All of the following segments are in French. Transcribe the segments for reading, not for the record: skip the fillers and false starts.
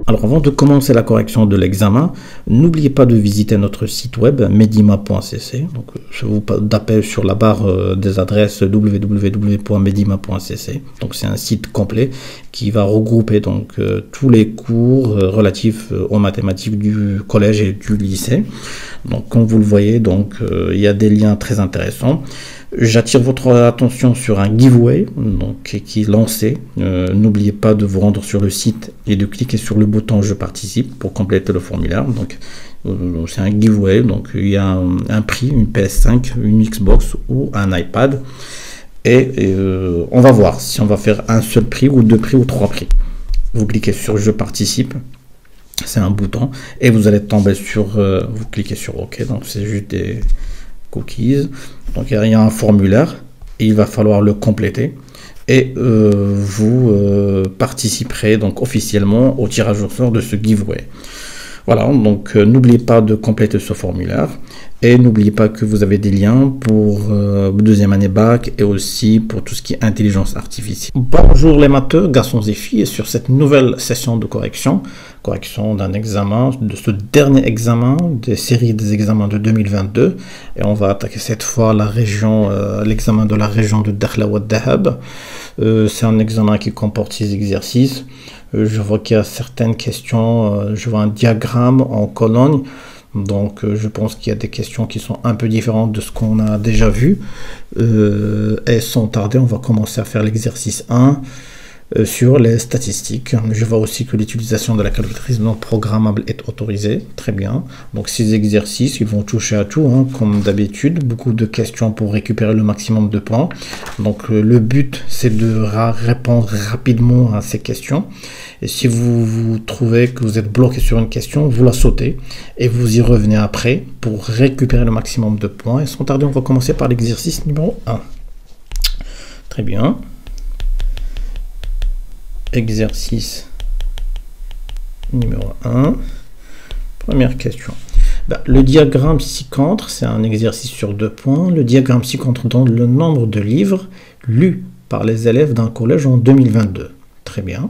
Alors avant de commencer la correction de l'examen, n'oubliez pas de visiter notre site web medima.cc. Donc je vous tape sur la barre des adresses www.medima.cc. Donc c'est un site complet qui va regrouper donc tous les cours relatifs aux mathématiques du collège et du lycée. Donc comme vous le voyez, donc il y a des liens très intéressants. J'attire votre attention sur un giveaway donc, qui est lancé. N'oubliez pas de vous rendre sur le site et de cliquer sur le bouton je participe pour compléter le formulaire. Donc c'est un giveaway, donc il y a un prix, une PS5, une Xbox ou un iPad. Et on va voir si on va faire un seul prix ou deux prix ou trois prix. Vous cliquez sur je participe. C'est un bouton et vous allez tomber sur vous cliquez sur OK, donc c'est juste des cookies. Donc il y a un formulaire et il va falloir le compléter et vous participerez donc officiellement au tirage au sort de ce giveaway. Voilà, donc n'oubliez pas de compléter ce formulaire et n'oubliez pas que vous avez des liens pour deuxième année bac et aussi pour tout ce qui est intelligence artificielle. Bonjour les matheux, garçons et filles, sur cette nouvelle session de correction d'un examen, de ce dernier examen des séries des examens de 2022 et on va attaquer cette fois la région, l'examen de la région de Dakhla wa Dahab. C'est un examen qui comporte 6 exercices. Je vois qu'il y a certaines questions, je vois un diagramme en colonne, donc je pense qu'il y a des questions qui sont un peu différentes de ce qu'on a déjà vu. Et sans tarder, on va commencer à faire l'exercice 1 sur les statistiques. Je vois aussi que l'utilisation de la calculatrice non programmable est autorisée, très bien. Donc ces exercices, ils vont toucher à tout, hein, comme d'habitude, beaucoup de questions pour récupérer le maximum de points. Donc le but, c'est de répondre rapidement à ces questions. Et si vous trouvez que vous êtes bloqué sur une question, vous la sautez et vous y revenez après pour récupérer le maximum de points. Et sans tarder, on va commencer par l'exercice numéro 1. Très bien. Exercice numéro 1. Première question. Le diagramme ci-contre, c'est un exercice sur 2 points. Le diagramme ci-contre donne le nombre de livres lus par les élèves d'un collège en 2022. Très bien.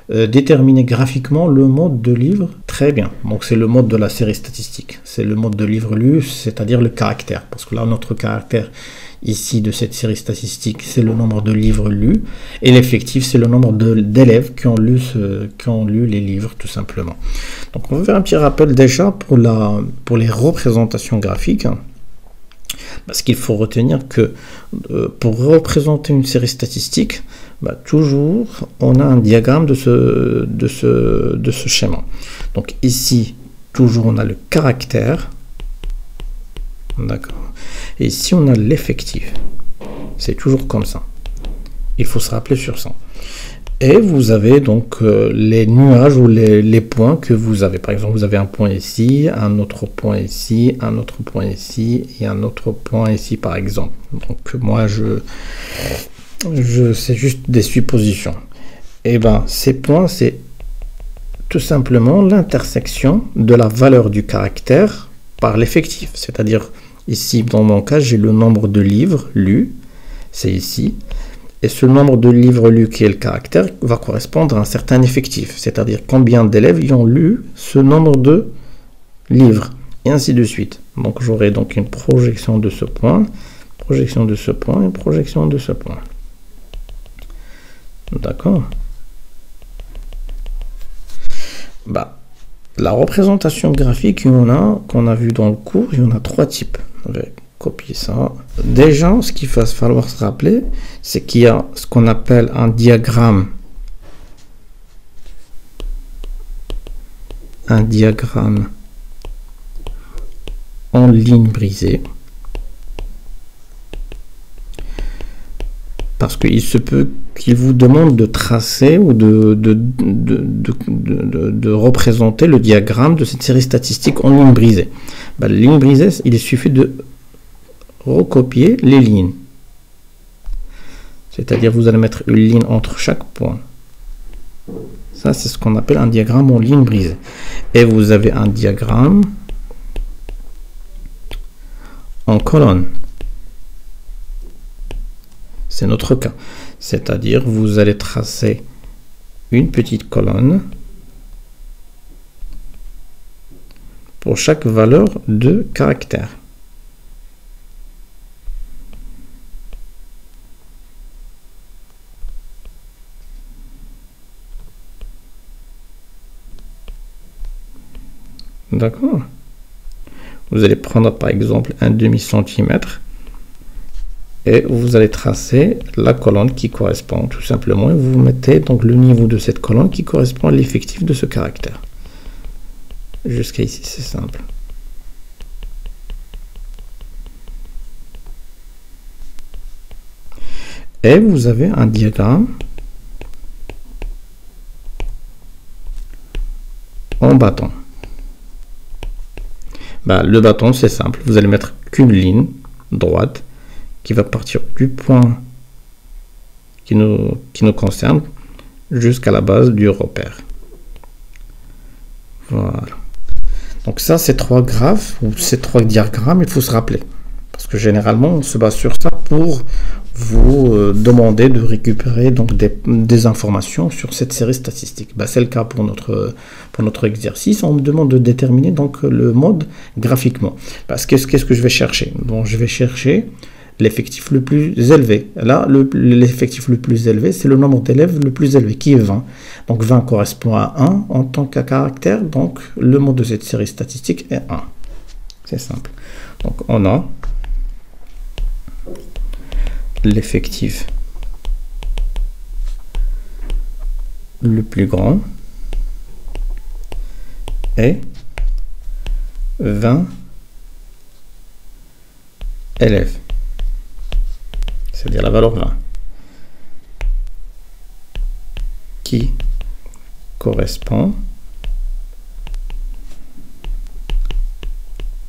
Déterminer graphiquement le mode de livre. Très bien. Donc c'est le mode de la série statistique. C'est le mode de livre lu, c'est-à-dire le caractère. Parce que là, notre caractère ici de cette série statistique, c'est le nombre de livres lus. Et l'effectif, c'est le nombre d'élèves qui ont lu les livres, tout simplement. Donc on va faire un petit rappel déjà pour les représentations graphiques. Parce qu'il faut retenir que pour représenter une série statistique, toujours on a un diagramme de ce schéma. Donc ici, toujours on a le caractère. D'accord. Et ici on a l'effectif. C'est toujours comme ça. Il faut se rappeler sur ça. Et vous avez donc les nuages ou les points que vous avez. Par exemple, vous avez un point ici, un autre point ici, un autre point ici et un autre point ici, par exemple. Donc moi, c'est juste des suppositions. Et ces points, c'est tout simplement l'intersection de la valeur du caractère par l'effectif. C'est-à-dire, ici, dans mon cas, j'ai le nombre de livres lus, c'est ici. Et ce nombre de livres lus qui est le caractère va correspondre à un certain effectif, c'est-à-dire combien d'élèves y ont lu ce nombre de livres, et ainsi de suite. Donc j'aurai donc une projection de ce point, projection de ce point et projection de ce point. D'accord. La représentation graphique, qu'on a vu dans le cours, il y en a 3 types. Je vais copier ça. Déjà, ce qu'il va falloir se rappeler, c'est qu'il y a ce qu'on appelle un diagramme. Un diagramme en ligne brisée. Parce qu'il se peut qu'il vous demande de tracer ou de représenter le diagramme de cette série statistique en ligne brisée. La ligne brisée, il suffit de recopier les lignes. C'est-à-dire vous allez mettre une ligne entre chaque point. Ça, c'est ce qu'on appelle un diagramme en ligne brisée. Et vous avez un diagramme en colonne. C'est notre cas. C'est-à-dire vous allez tracer une petite colonne pour chaque valeur de caractère. D'accord. Vous allez prendre par exemple un demi-centimètre et vous allez tracer la colonne qui correspond tout simplement et vous mettez donc le niveau de cette colonne qui correspond à l'effectif de ce caractère. Jusqu'à ici, c'est simple. Et vous avez un diagramme en bâton. Le bâton, c'est simple. Vous allez mettre qu'une ligne droite qui va partir du point qui nous concerne jusqu'à la base du repère. Voilà. Donc ça, ces trois graphes ou ces trois diagrammes, il faut se rappeler. Parce que généralement, on se base sur ça pour vous demander de récupérer donc des informations sur cette série statistique. C'est le cas pour notre exercice. On me demande de déterminer donc le mode graphiquement. Parce que qu'est-ce que je vais chercher? Donc je vais chercher l'effectif le plus élevé. Là, l'effectif le plus élevé, c'est le nombre d'élèves le plus élevé, qui est 20. Donc 20 correspond à 1 en tant que caractère. Donc le mode de cette série statistique est 1. C'est simple. Donc on a l'effectif le plus grand est 20 élèves, c'est-à-dire la valeur 20, qui correspond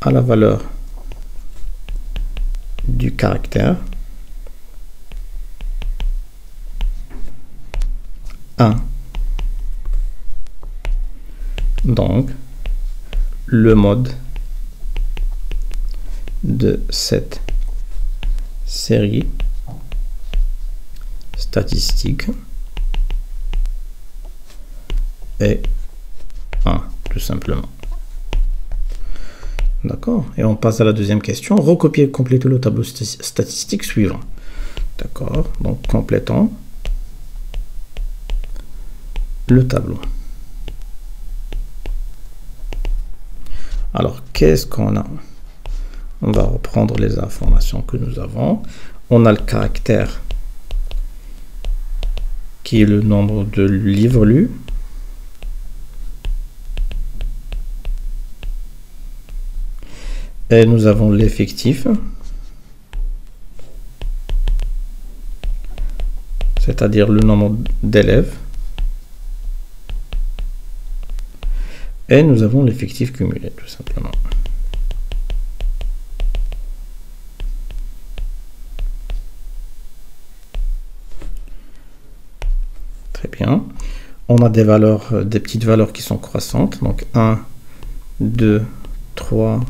à la valeur du caractère 1. Donc, le mode de cette série statistique est 1, tout simplement. D'accord. Et on passe à la deuxième question. Recopier et compléter le tableau statistique suivant. D'accord. Donc, complétons le tableau. Alors, qu'est-ce qu'on a? On va reprendre les informations que nous avons. On a le caractère qui est le nombre de livres lus. Et nous avons l'effectif, c'est-à-dire le nombre d'élèves. Et nous avons l'effectif cumulé, tout simplement. Très bien. On a des valeurs, des petites valeurs qui sont croissantes. Donc 1, 2, 3,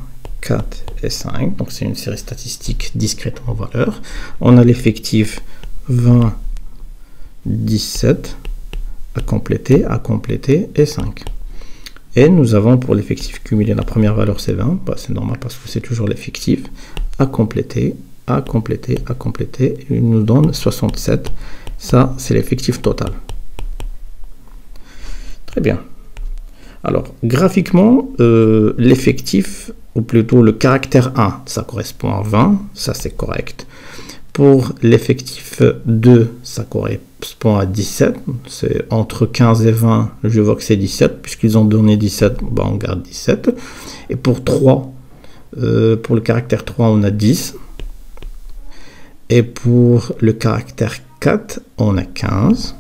4 et 5. Donc c'est une série statistique discrète en valeur. On a l'effectif 20, 17 à compléter et 5. Et nous avons pour l'effectif cumulé, la première valeur c'est 20, c'est normal parce que c'est toujours l'effectif, à compléter, il nous donne 67, ça c'est l'effectif total. Très bien. Alors, graphiquement, l'effectif, ou plutôt le caractère 1, ça correspond à 20, ça c'est correct. Pour l'effectif 2, ça correspond à 17. C'est entre 15 et 20, je vois que c'est 17. Puisqu'ils ont donné 17, on garde 17. Et pour 3, pour le caractère 3, on a 10. Et pour le caractère 4, on a 15.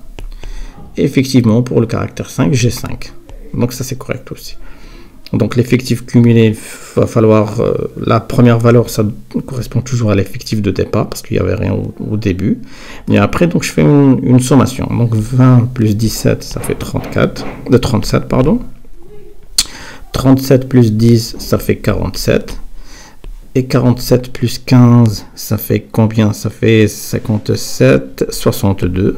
Et effectivement, pour le caractère 5, j'ai 5. Donc ça, c'est correct aussi. Donc l'effectif cumulé, il va falloir, la première valeur, ça correspond toujours à l'effectif de départ, parce qu'il n'y avait rien au début. Et après, donc je fais une sommation. Donc 20 plus 17, ça fait 37, pardon. 37 plus 10, ça fait 47. Et 47 plus 15, ça fait combien? Ça fait 57, 62.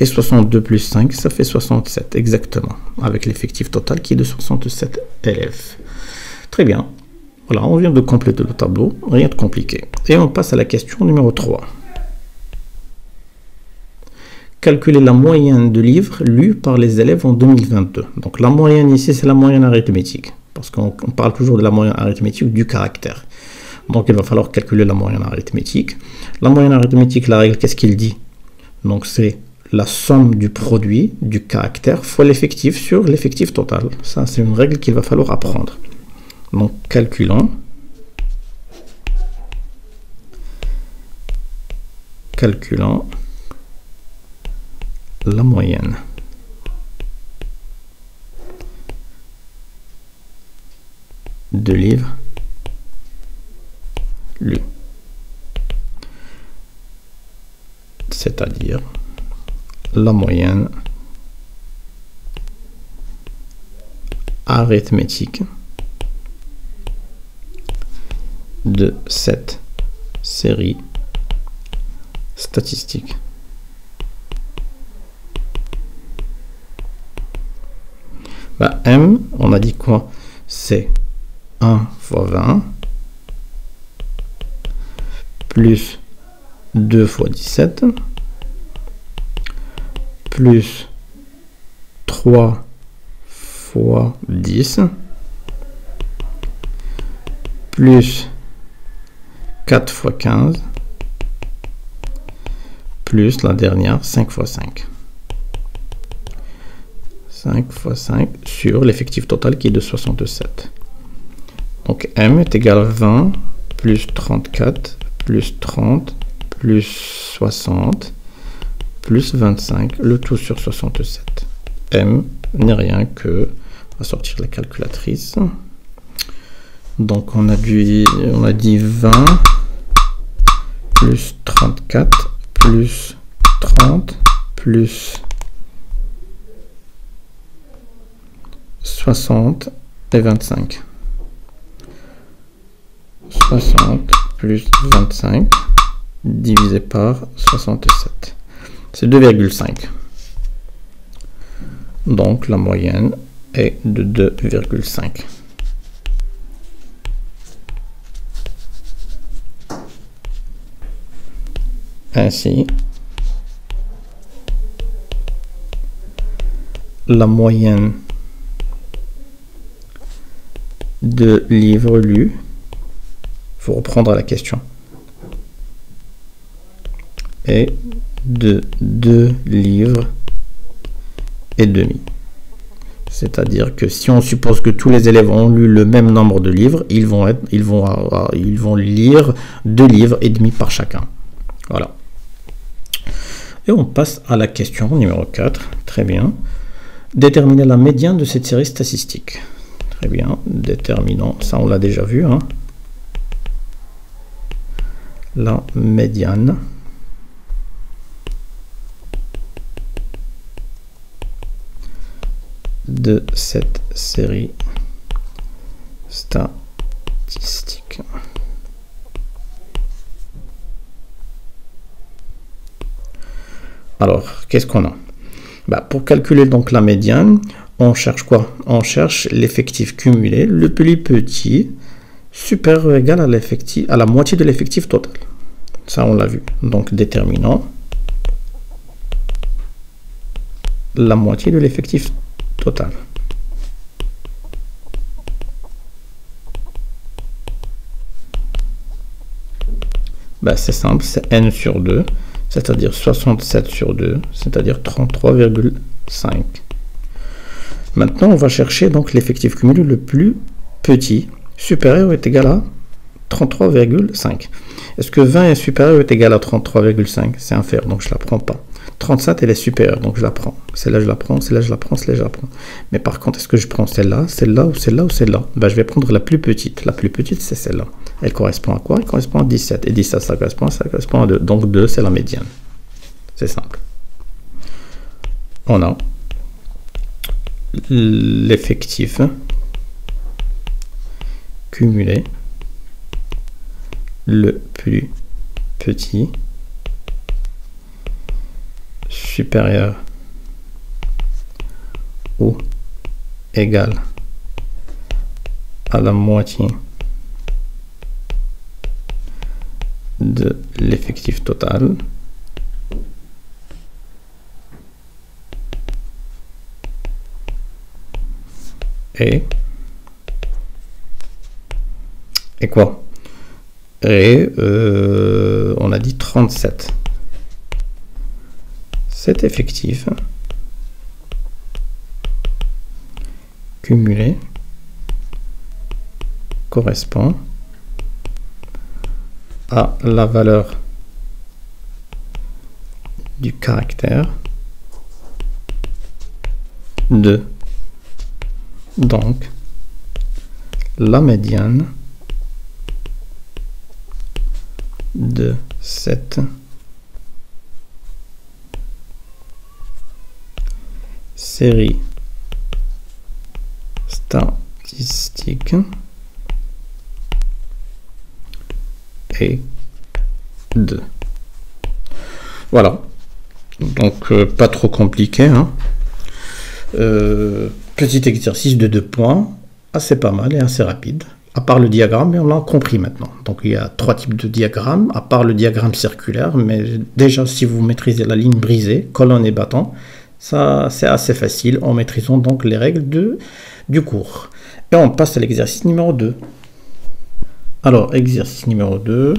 Et 62 plus 5, ça fait 67, exactement, avec l'effectif total qui est de 67 élèves. Très bien. Voilà, on vient de compléter le tableau, rien de compliqué. Et on passe à la question numéro 3. Calculer la moyenne de livres lus par les élèves en 2022. Donc la moyenne ici, c'est la moyenne arithmétique. Parce qu'on parle toujours de la moyenne arithmétique du caractère. Donc il va falloir calculer la moyenne arithmétique. La moyenne arithmétique, la règle, qu'est-ce qu'il dit? Donc c'est la somme du produit du caractère fois l'effectif sur l'effectif total. Ça, c'est une règle qu'il va falloir apprendre. Donc calculons la moyenne de livres lus, c'est-à-dire la moyenne arithmétique de cette série statistique. M, on a dit quoi? C'est 1 fois 20 plus 2 fois 17 plus 3 fois 10 plus 4 fois 15 plus la dernière 5 fois 5. 5 fois 5 sur l'effectif total qui est de 67. Donc M est égal à 20 plus 34 plus 30 plus 60 plus 25, le tout sur 67. M n'est rien que, on va sortir la calculatrice. Donc on a dit 20 plus 34 plus 30 plus 60 et 25. 60 plus 25 divisé par 67. C'est 2,5. Donc la moyenne est de 2,5. Ainsi, la moyenne de livres lus, il faut reprendre la question, est de 2 livres et demi. C'est-à-dire que si on suppose que tous les élèves ont lu le même nombre de livres, ils vont lire 2 livres et demi par chacun. Voilà. Et on passe à la question numéro 4. Très bien. Déterminer la médiane de cette série statistique. Très bien. Déterminons. Ça, on l'a déjà vu. Hein. La médiane de cette série statistique. Alors, qu'est-ce qu'on a? Pour calculer donc la médiane, on cherche quoi? On cherche l'effectif cumulé le plus petit supérieur ou égal à la moitié de l'effectif total. Ça, on l'a vu. Donc, déterminons la moitié de l'effectif total. C'est simple, c'est n sur 2, c'est-à-dire 67 sur 2, c'est-à-dire 33,5. Maintenant, on va chercher donc l'effectif cumulé le plus petit, supérieur ou est égal à 33,5. Est-ce que 20 est supérieur ou est égal à 33,5? C'est inférieur, donc je ne la prends pas. 37, elle est supérieure, donc je la prends. Celle-là, je la prends, celle-là, je la prends, celle-là, je la prends. Mais par contre, est-ce que je prends celle-là, celle-là ou celle-là ou celle-là? Je vais prendre la plus petite. La plus petite, c'est celle-là. Elle correspond à quoi? Elle correspond à 17. Et 17, ça correspond à 2. Donc 2, c'est la médiane. C'est simple. On a l'effectif cumulé le plus petit supérieur ou égal à la moitié de l'effectif total et quoi? Et on a dit 37. Cet effectif cumulé correspond à la valeur du caractère de, donc la médiane de cette série statistique est 2. Voilà, donc pas trop compliqué, hein. Petit exercice de 2 points, assez pas mal et assez rapide, à part le diagramme, mais on l'a compris maintenant. Donc il y a 3 types de diagrammes, à part le diagramme circulaire, mais déjà si vous maîtrisez la ligne brisée, colonne et bâton, ça c'est assez facile en maîtrisant donc les règles du cours. Et on passe à l'exercice numéro 2. Alors, exercice numéro 2.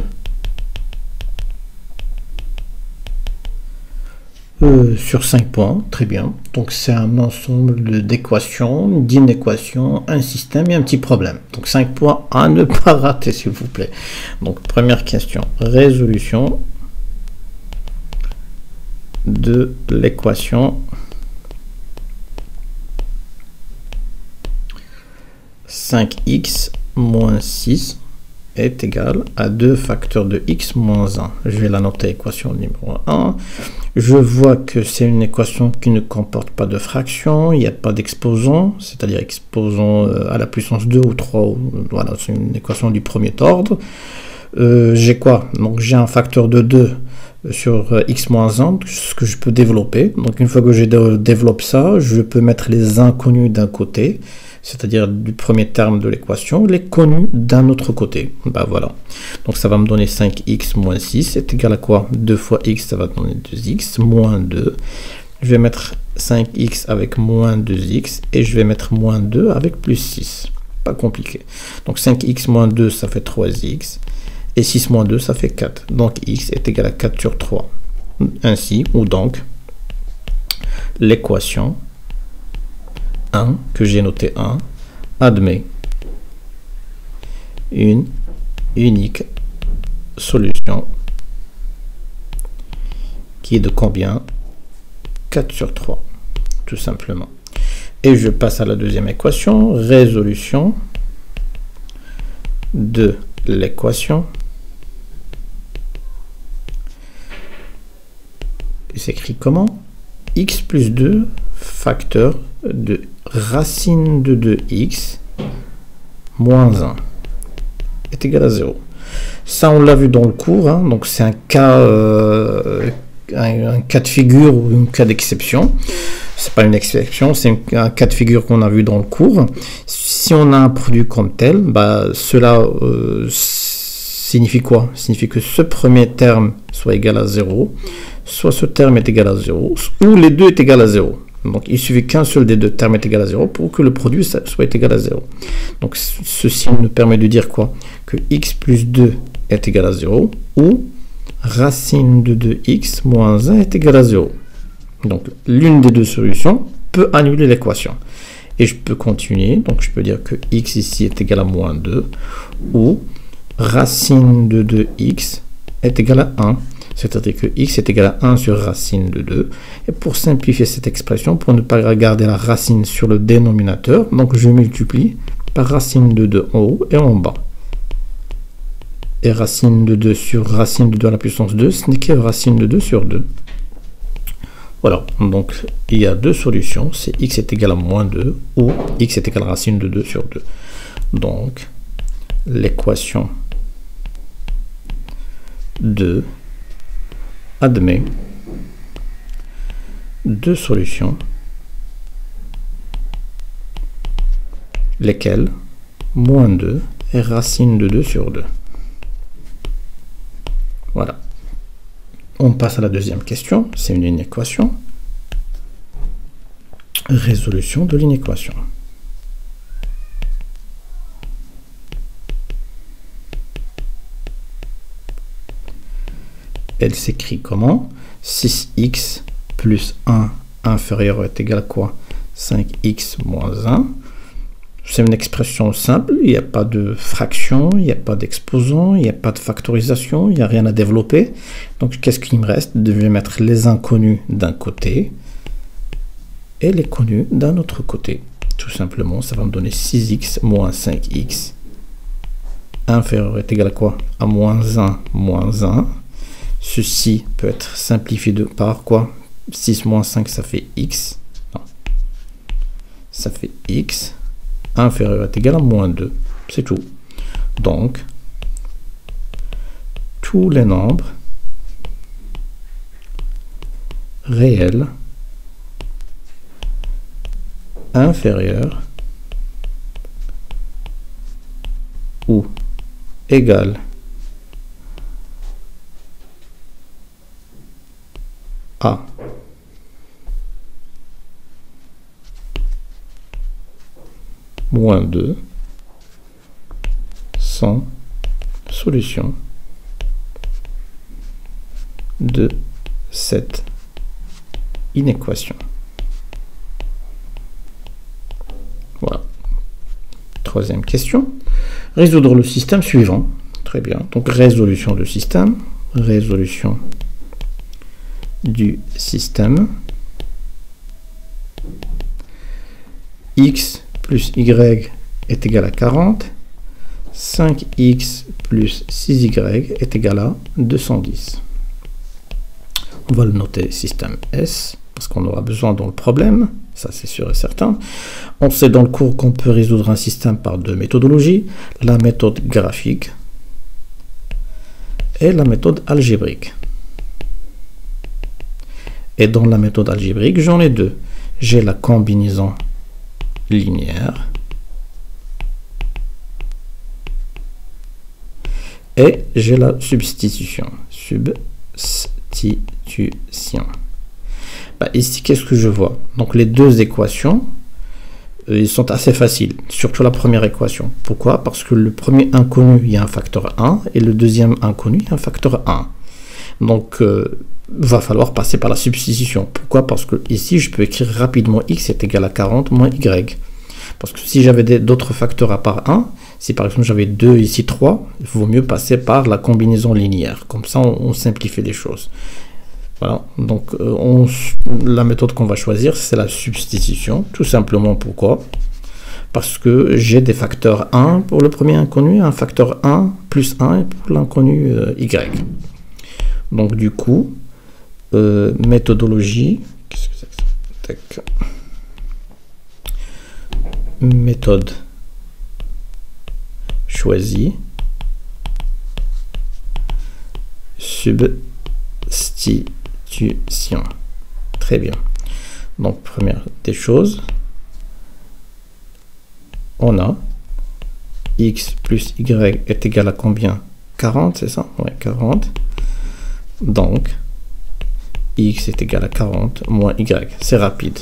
Sur 5 points, très bien. Donc c'est un ensemble d'équations, d'inéquations, un système et un petit problème. Donc 5 points à ne pas rater, s'il vous plaît. Donc première question, résolution de l'équation 5x moins 6 est égal à 2 facteurs de x moins 1. Je vais la noter équation numéro 1. Je vois que c'est une équation qui ne comporte pas de fraction, il n'y a pas d'exposant, c'est-à-dire exposant à la puissance 2 ou 3. Voilà, c'est une équation du premier ordre. J'ai quoi? Donc j'ai un facteur de 2 sur x moins 1, ce que je peux développer. Donc une fois que je développe ça, je peux mettre les inconnus d'un côté, c'est-à-dire du premier terme de l'équation, les connus d'un autre côté. Bah voilà. Donc ça va me donner 5x moins 6 c'est égal à quoi? 2 fois x, ça va donner 2x, moins 2. Je vais mettre 5x avec moins 2x, et je vais mettre moins 2 avec plus 6. Pas compliqué. Donc 5x moins 2, ça fait 3x, et 6 moins 2, ça fait 4. Donc x est égal à 4 sur 3. Ainsi, ou donc, l'équation 1, que j'ai noté 1, admet une unique solution qui est de combien? 4 sur 3, tout simplement. Et je passe à la deuxième équation, résolution de l'équation. Il s'écrit comment? X plus 2 facteur de racine de 2x moins 1 est égal à 0. Ça, on l'a vu dans le cours, hein, donc c'est un cas de figure ou un cas d'exception. C'est pas une exception, c'est un cas de figure qu'on a vu dans le cours. Si on a un produit comme tel, bah, cela signifie quoi? Signifie que ce premier terme soit égal à 0, soit ce terme est égal à 0, ou les deux est égal à 0. Donc il suffit qu'un seul des deux termes est égal à 0 pour que le produit soit égal à 0. Donc ceci nous permet de dire quoi? Que x plus 2 est égal à 0, ou racine de 2x moins 1 est égal à 0. Donc l'une des deux solutions peut annuler l'équation. Et je peux continuer, donc je peux dire que x ici est égal à moins 2, ou racine de 2x est égal à 1. C'est-à-dire que x est égal à 1 sur racine de 2. Et pour simplifier cette expression, pour ne pas garder la racine sur le dénominateur, donc je multiplie par racine de 2 en haut et en bas. Et racine de 2 sur racine de 2 à la puissance 2, ce n'est que racine de 2 sur 2. Voilà, donc il y a deux solutions, c'est x est égal à moins 2 ou x est égal à racine de 2 sur 2. Donc, l'équation 2 admet deux solutions, lesquelles moins 2 et racine de 2 sur 2. Voilà. On passe à la deuxième question. C'est une inéquation. Résolution de l'inéquation. Elle s'écrit comment? 6x plus 1 inférieur est égal à quoi? 5x moins 1. C'est une expression simple, il n'y a pas de fraction, il n'y a pas d'exposant, il n'y a pas de factorisation, il n'y a rien à développer. Donc qu'est-ce qu'il me reste? Je vais mettre les inconnus d'un côté et les connus d'un autre côté. Tout simplement, ça va me donner 6x moins 5x inférieur est égal à quoi? À moins 1 moins 1. Ceci peut être simplifié par quoi? 6 moins 5, ça fait x. Non. Ça fait x. Inférieur est égal à moins 2. C'est tout. Donc, tous les nombres réels inférieurs ou égal à moins 2 sans solution de cette inéquation. Voilà. Troisième question. Résoudre le système suivant. Très bien. Donc résolution du système. Résolution du système. X plus y est égal à 40. 5x plus 6y est égal à 210. On va le noter système S, parce qu'on aura besoin dans le problème, ça c'est sûr et certain. On sait dans le cours qu'on peut résoudre un système par deux méthodologies, la méthode graphique et la méthode algébrique. Et dans la méthode algébrique, j'en ai deux. J'ai la combinaison linéaire et j'ai la substitution. Ici, qu'est-ce que je vois? Donc les deux équations, ils sont assez faciles, surtout la première équation. Pourquoi? Parce que le premier inconnu, il y a un facteur 1 et le deuxième inconnu, il y a un facteur 1. Donc, va falloir passer par la substitution. Pourquoi? Parce que ici, je peux écrire rapidement x est égal à 40 moins y. Parce que si j'avais d'autres facteurs à part 1, si par exemple j'avais 2 ici 3, il vaut mieux passer par la combinaison linéaire. Comme ça, on simplifie les choses. Voilà. Donc, la méthode qu'on va choisir, c'est la substitution. Tout simplement, pourquoi? Parce que j'ai des facteurs 1 pour le premier inconnu, un facteur 1 plus 1 pour l'inconnu y. Donc, du coup, méthodologie, qu'est-ce que c'est que ça? Méthode choisie, substitution. Très bien. Donc, première des choses, on a x plus y est égal à combien? 40, c'est ça? Ouais, 40. Donc, x est égal à 40 moins y. C'est rapide.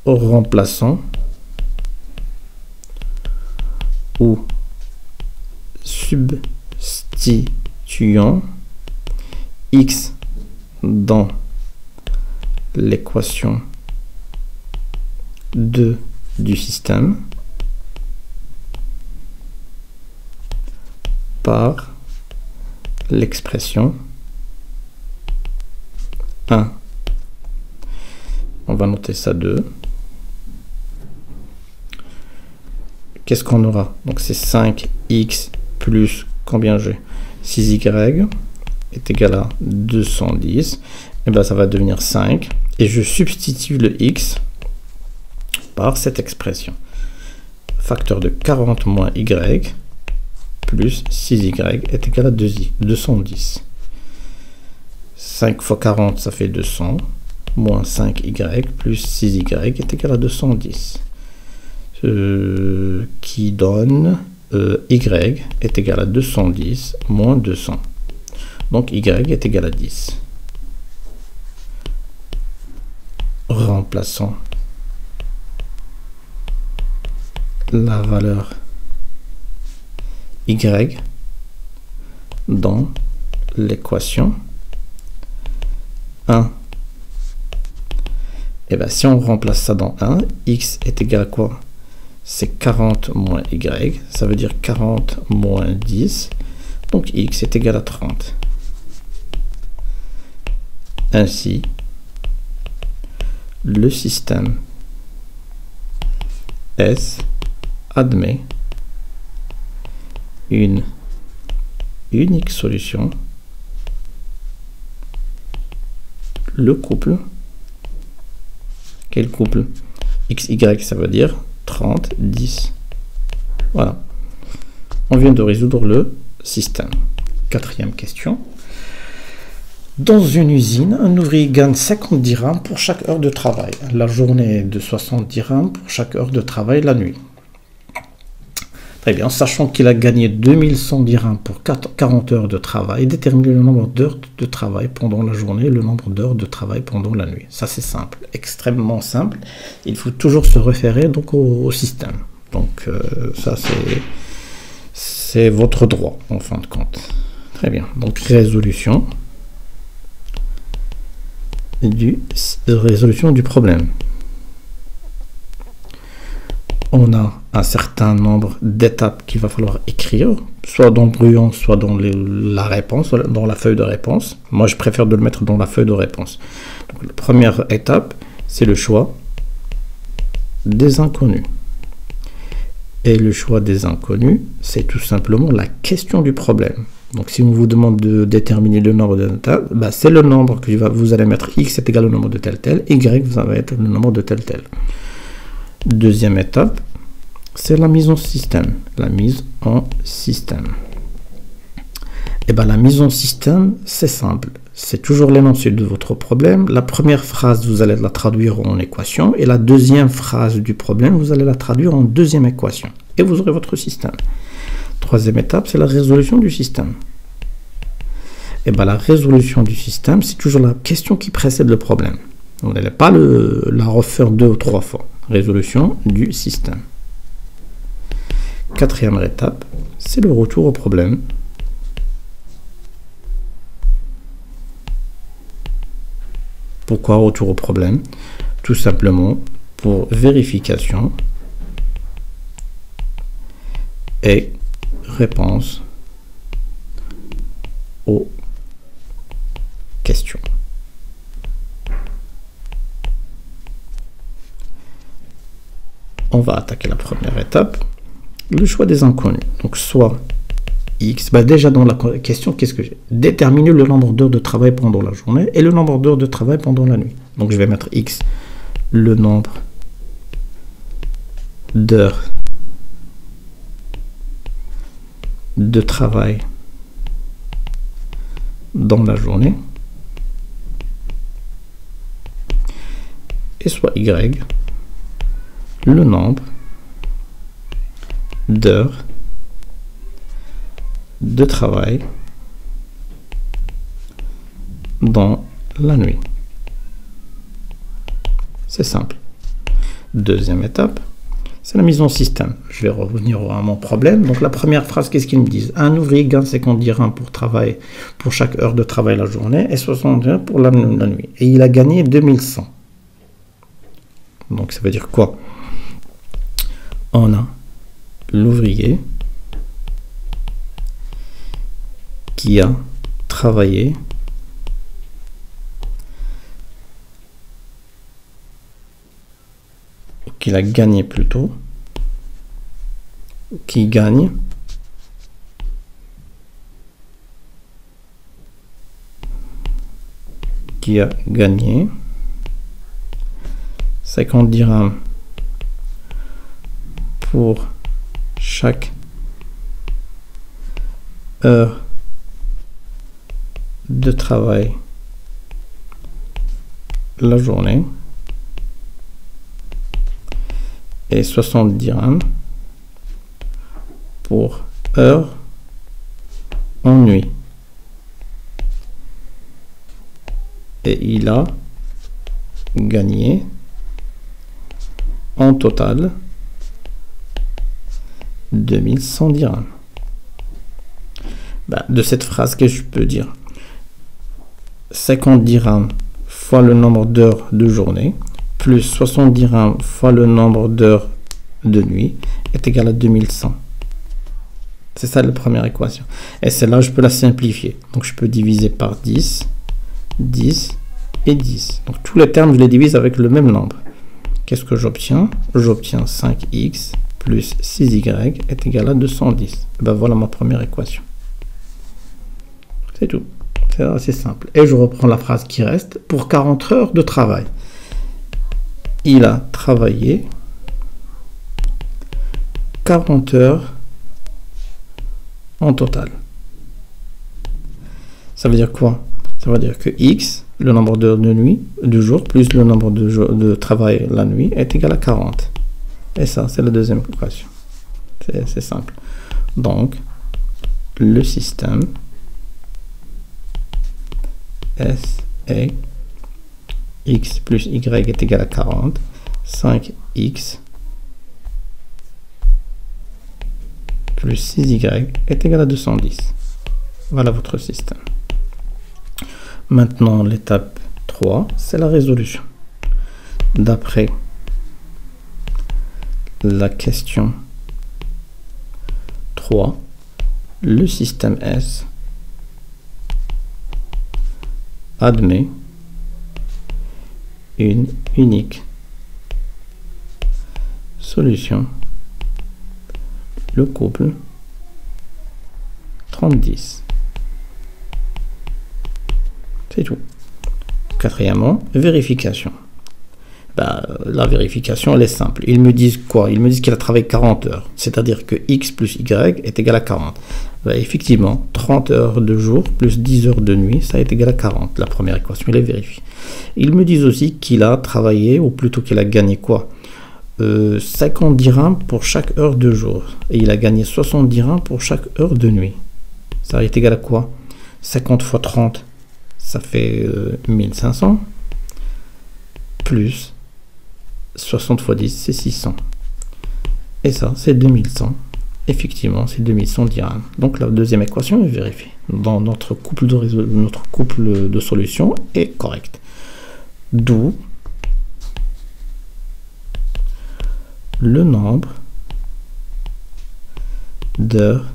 Remplaçant ou substituant x dans l'équation 2 du système par l'expression 1. On va noter ça 2. Qu'est-ce qu'on aura? Donc c'est 5x plus combien j'ai? 6y est égal à 210. Et bien ça va devenir 5. Et je substitue le x par cette expression. Facteur de 40 moins y plus 6y est égal à 210. 5 fois 40, ça fait 200. Moins 5y plus 6y est égal à 210. qui donne Y est égal à 210 moins 200. Donc Y est égal à 10. Remplaçons la valeur Y dans l'équation 1. Et bien si on remplace ça dans 1, X est égal à quoi? C'est 40 moins Y, ça veut dire 40 moins 10, donc X est égal à 30. Ainsi, le système S admet une unique solution, le couple. Quel couple? XY, ça veut dire 30, 10. Voilà. On vient de résoudre le système. Quatrième question. Dans une usine, un ouvrier gagne 50 dirhams pour chaque heure de travail. La journée est de 60 dirhams pour chaque heure de travail la nuit. Très bien, sachant qu'il a gagné 2100 dirhams pour 40 heures de travail, déterminer le nombre d'heures de travail pendant la journée et le nombre d'heures de travail pendant la nuit. Ça c'est simple, extrêmement simple. Il faut toujours se référer donc au système. Donc ça c'est votre droit en fin de compte. Très bien, donc résolution du problème. On a un certain nombre d'étapes qu'il va falloir écrire, soit dans le brouillon, soit dans la réponse, dans la feuille de réponse. Moi, je préfère de le mettre dans la feuille de réponse. Donc, la première étape, c'est le choix des inconnus. Et le choix des inconnus, c'est tout simplement la question du problème. Donc, si on vous demande de déterminer le nombre d'étapes, bah, c'est le nombre que vous allez mettre. X est égal au nombre de tel tel, Y, vous allez mettre le nombre de tel tel. Deuxième étape, c'est la mise en système. La mise en système. Et bien, la mise en système, c'est simple. C'est toujours l'énoncé de votre problème. La première phrase, vous allez la traduire en équation. Et la deuxième phrase du problème, vous allez la traduire en deuxième équation. Et vous aurez votre système. Troisième étape, c'est la résolution du système. Et bien, la résolution du système, c'est toujours la question qui précède le problème. Vous n'allez pas la refaire 2 ou 3 fois. Résolution du système. Quatrième étape, c'est le retour au problème. Pourquoi retour au problème? Tout simplement pour vérification et réponse aux questions. On va attaquer la première étape, le choix des inconnus. Donc soit X, bah déjà dans la question, qu'est-ce que j'ai? Déterminer le nombre d'heures de travail pendant la journée et le nombre d'heures de travail pendant la nuit. Donc je vais mettre X, le nombre d'heures de travail dans la journée, et soit Y, le nombre d'heures de travail dans la nuit. C'est simple. Deuxième étape, c'est la mise en système. Je vais revenir à mon problème. Donc la première phrase, qu'est-ce qu'ils me disent? Un ouvrier gagne 50 dirhams pour chaque heure de travail la journée et 60 dirhams pour la nuit. Et il a gagné 2100. Donc ça veut dire quoi? On a l'ouvrier qui a travaillé qu'il a gagné plutôt, qui gagne qui a gagné 50 dirhams pour chaque heure de travail la journée et 60 dirhams pour heure en nuit. Et il a gagné en total 2100 dirhams. De cette phrase, que je peux dire 50 dirhams fois le nombre d'heures de journée plus 60 dirhams fois le nombre d'heures de nuit est égal à 2100. C'est ça la première équation. Et celle-là, je peux la simplifier. Donc, je peux diviser par 10, 10 et 10. Donc, tous les termes, je les divise avec le même nombre. Qu'est-ce que j'obtiens? J'obtiens 5x plus 6y est égal à 210. Et voilà ma première équation. C'est tout. C'est assez simple. Et je reprends la phrase qui reste. Pour 40 heures de travail, il a travaillé 40 heures en total. Ça veut dire quoi? Ça veut dire que x, le nombre d'heures de nuit, du jour, plus le nombre de jours de travail la nuit, est égal à 40. Et ça, c'est la deuxième équation. C'est simple. Donc, le système S est x plus y est égal à 40, 5x plus 6y est égal à 210. Voilà votre système. Maintenant, l'étape 3, c'est la résolution. D'après la question 3, le système S admet une unique solution, le couple 30-10. C'est tout. Quatrièmement, vérification. La vérification, elle est simple. Ils me disent quoi? Ils me disent qu'il a travaillé 40 heures. C'est-à-dire que x plus y est égal à 40. Effectivement, 30 heures de jour plus 10 heures de nuit, ça est égal à 40. La première équation, il est vérifiée. Ils me disent aussi qu'il a travaillé, ou plutôt qu'il a gagné quoi? 50 dirhams pour chaque heure de jour. Et il a gagné 60 dirhams pour chaque heure de nuit. Ça est égal à quoi? 50 fois 30, ça fait 1500. Plus 60 fois 10, c'est 600. Et ça, c'est 2100. Effectivement, c'est 2100 dirhams. Donc la deuxième équation est vérifiée. Dans notre couple de solutions est correct. D'où le nombre d'heures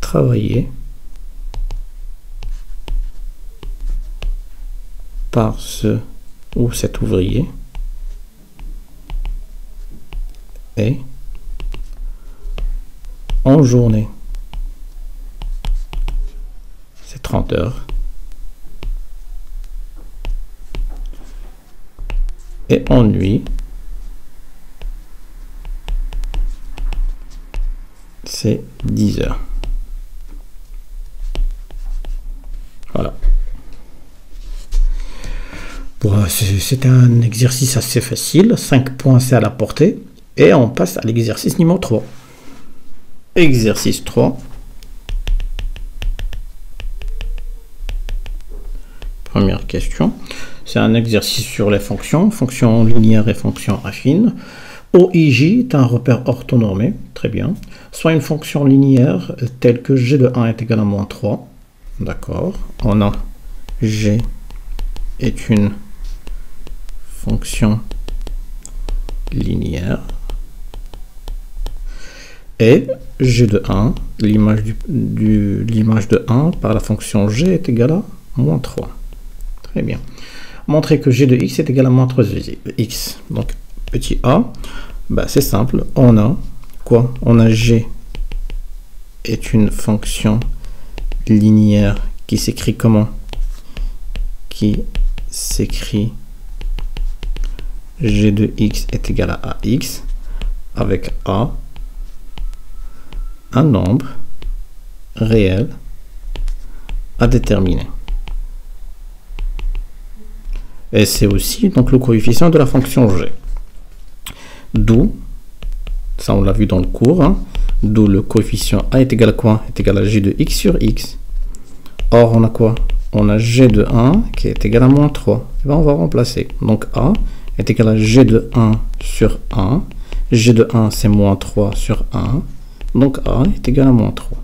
travaillées par ce ou cet ouvrier et en journée, c'est 30 heures, et en nuit, c'est 10 heures. Voilà. C'est un exercice assez facile, 5 points c'est à la portée, et on passe à l'exercice numéro 3. Exercice 3. Première question, c'est un exercice sur les fonctions linéaires et fonctions affines. OIJ est un repère orthonormé, très bien, soit une fonction linéaire telle que g de 1 est égal à moins 3. D'accord, on a g est une fonction linéaire et g de 1, l'image de 1 par la fonction g est égale à moins 3. Très bien. Montrer que g de x est égal à moins 3 x. Donc, petit a, c'est simple. On a quoi? On a g est une fonction linéaire qui s'écrit comment? Qui s'écrit g de x est égal à ax avec a un nombre réel à déterminer. Et c'est aussi donc le coefficient de la fonction g. D'où, ça on l'a vu dans le cours, hein, d'où le coefficient a est égal à quoi? Est égal à g de x sur x. Or, on a quoi? On a g de 1 qui est égal à moins 3. Et bien, on va remplacer. Donc, a est égal à g de 1 sur 1. G de 1, c'est moins 3 sur 1. Donc, a est égal à moins 3.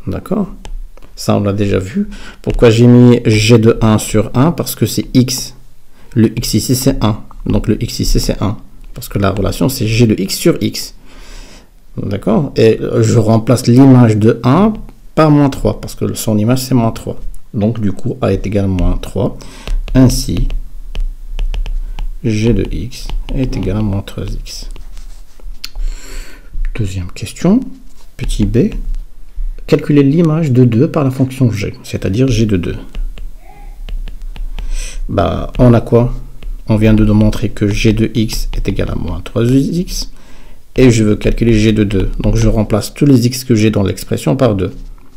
D'accord? Ça, on l'a déjà vu. Pourquoi j'ai mis g de 1 sur 1? Parce que c'est x. Le x ici, c'est 1. Donc, le x ici, c'est 1. Parce que la relation, c'est g de x sur x. D'accord? Et je remplace l'image de 1 par moins 3, parce que son image, c'est moins 3. Donc, du coup, a est égal à moins 3. Ainsi, g de x est égal à moins 3x. Deuxième question, petit b. Calculer l'image de 2 par la fonction g, c'est-à-dire g de 2. Bah, on a quoi? On vient de montrer que g de x est égal à moins 3x. Et je veux calculer g de 2. Donc, je remplace tous les x que j'ai dans l'expression par 2.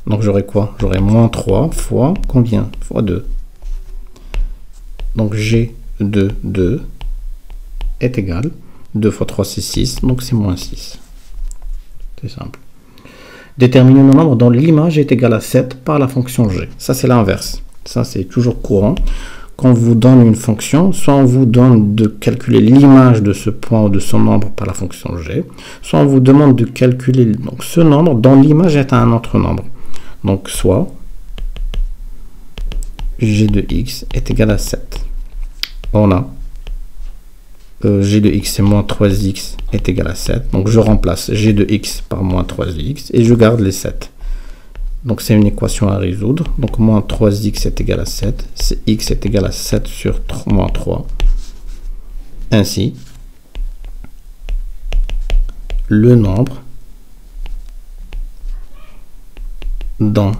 Donc, j'aurai quoi? J'aurai moins 3 fois combien? Fois 2. Donc, g de 2 est égal. 2 fois 3, c'est 6. Donc, c'est moins 6. C'est simple. Déterminer le nombre dont l'image est égale à 7 par la fonction g. Ça, c'est l'inverse. Ça, c'est toujours courant. Quand on vous donne une fonction, soit on vous donne de calculer l'image de ce point ou de son nombre par la fonction g, soit on vous demande de calculer donc, ce nombre dont l'image est à un autre nombre. Donc, soit g de x est égal à 7. On a g de x c'est moins 3x est égal à 7. Donc, je remplace g de x par moins 3x et je garde les 7. Donc, c'est une équation à résoudre. Donc, moins 3x est égal à 7. C'est x est égal à 7 sur moins 3. Ainsi, le nombre dans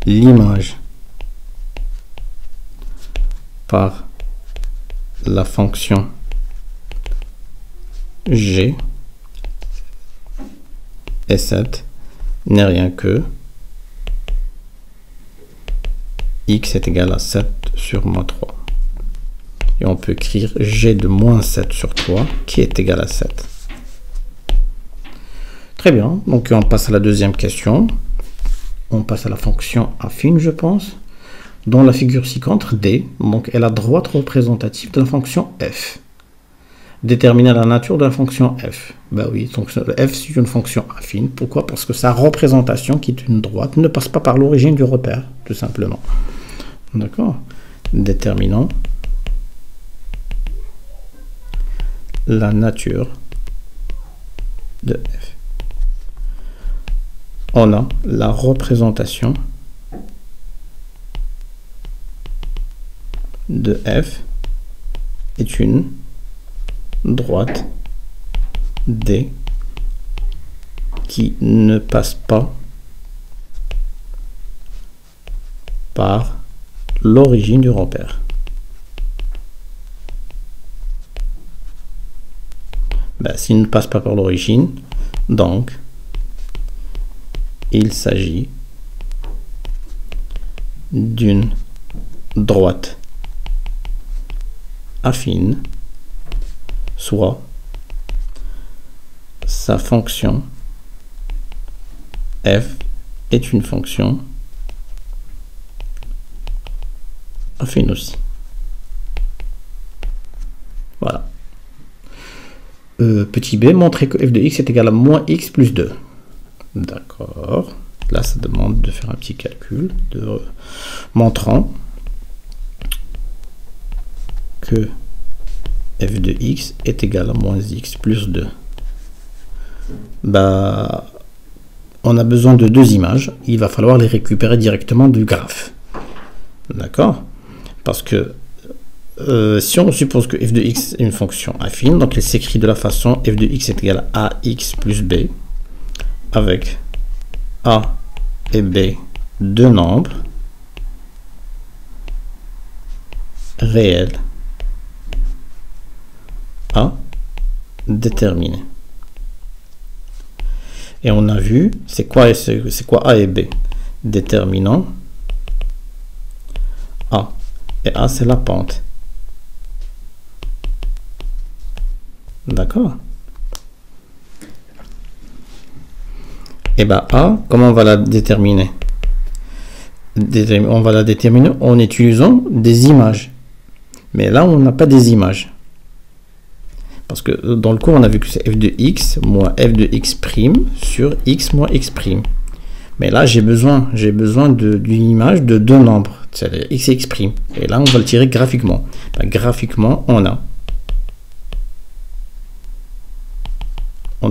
l'image par la fonction g et 7 n'est rien que x est égal à 7 sur moins 3. Et on peut écrire g de moins 7 sur 3 qui est égal à 7. Très bien, donc on passe à la deuxième question. On passe à la fonction affine, je pense. Dans la figure ci-contre, D, donc est la droite représentative de la fonction f. Déterminer la nature de la fonction f. Ben oui, donc f c'est une fonction affine. Pourquoi? Parce que sa représentation, qui est une droite, ne passe pas par l'origine du repère, tout simplement. D'accord? Déterminons la nature de f. On a la représentation de f est une droite D qui ne passe pas par l'origine du repère. Ben, s'il ne passe pas par l'origine, donc il s'agit d'une droite affine, soit sa fonction f est une fonction affine aussi. Voilà. Petit b, montrer que f de x est égal à moins x plus 2. D'accord. Là, ça demande de faire un petit calcul montrant que f de x est égal à moins x plus 2. Bah, on a besoin de deux images. Il va falloir les récupérer directement du graphe. D'accord? Parce que si on suppose que f de x est une fonction affine, donc elle s'écrit de la façon f de x est égal à ax plus b, avec a et b deux nombres réels à déterminer. Et on a vu, c'est quoi a et b? Déterminant a. Et a, c'est la pente. D'accord? Et bien A, comment on va la déterminer? On va la déterminer en utilisant des images. Mais là, on n'a pas des images. Parce que dans le cours, on a vu que c'est f de x moins f de x' sur x moins x'. Mais là, j'ai besoin d'une image de deux nombres, c'est-à-dire x et x'. Et là, on va le tirer graphiquement. Ben, graphiquement, on a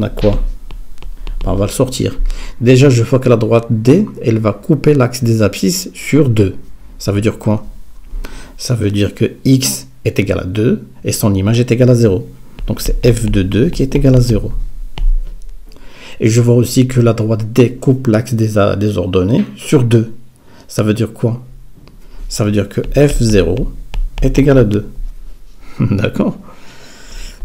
quoi? Ben, on va le sortir. Déjà, je vois que la droite D, elle va couper l'axe des abscisses sur 2. Ça veut dire quoi? Ça veut dire que x est égal à 2 et son image est égale à 0. Donc c'est f de 2 qui est égal à 0. Et je vois aussi que la droite D coupe l'axe des ordonnées sur 2. Ça veut dire quoi? Ça veut dire que f0 est égal à 2. D'accord?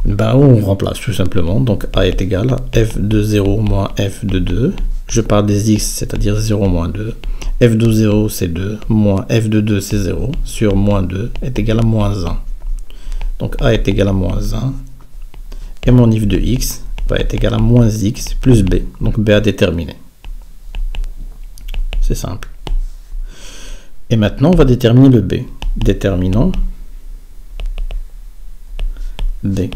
Ben, on remplace tout simplement. Donc A est égal à f de 0 moins f de 2. Je parle des x, c'est-à-dire 0 moins 2. F de 0 c'est 2, moins f de 2 c'est 0, sur moins 2 est égal à moins 1. Donc A est égal à moins 1. Et mon if de x va être égal à moins x plus b. Donc b à déterminer. C'est simple. Et maintenant, on va déterminer le b. Déterminons b.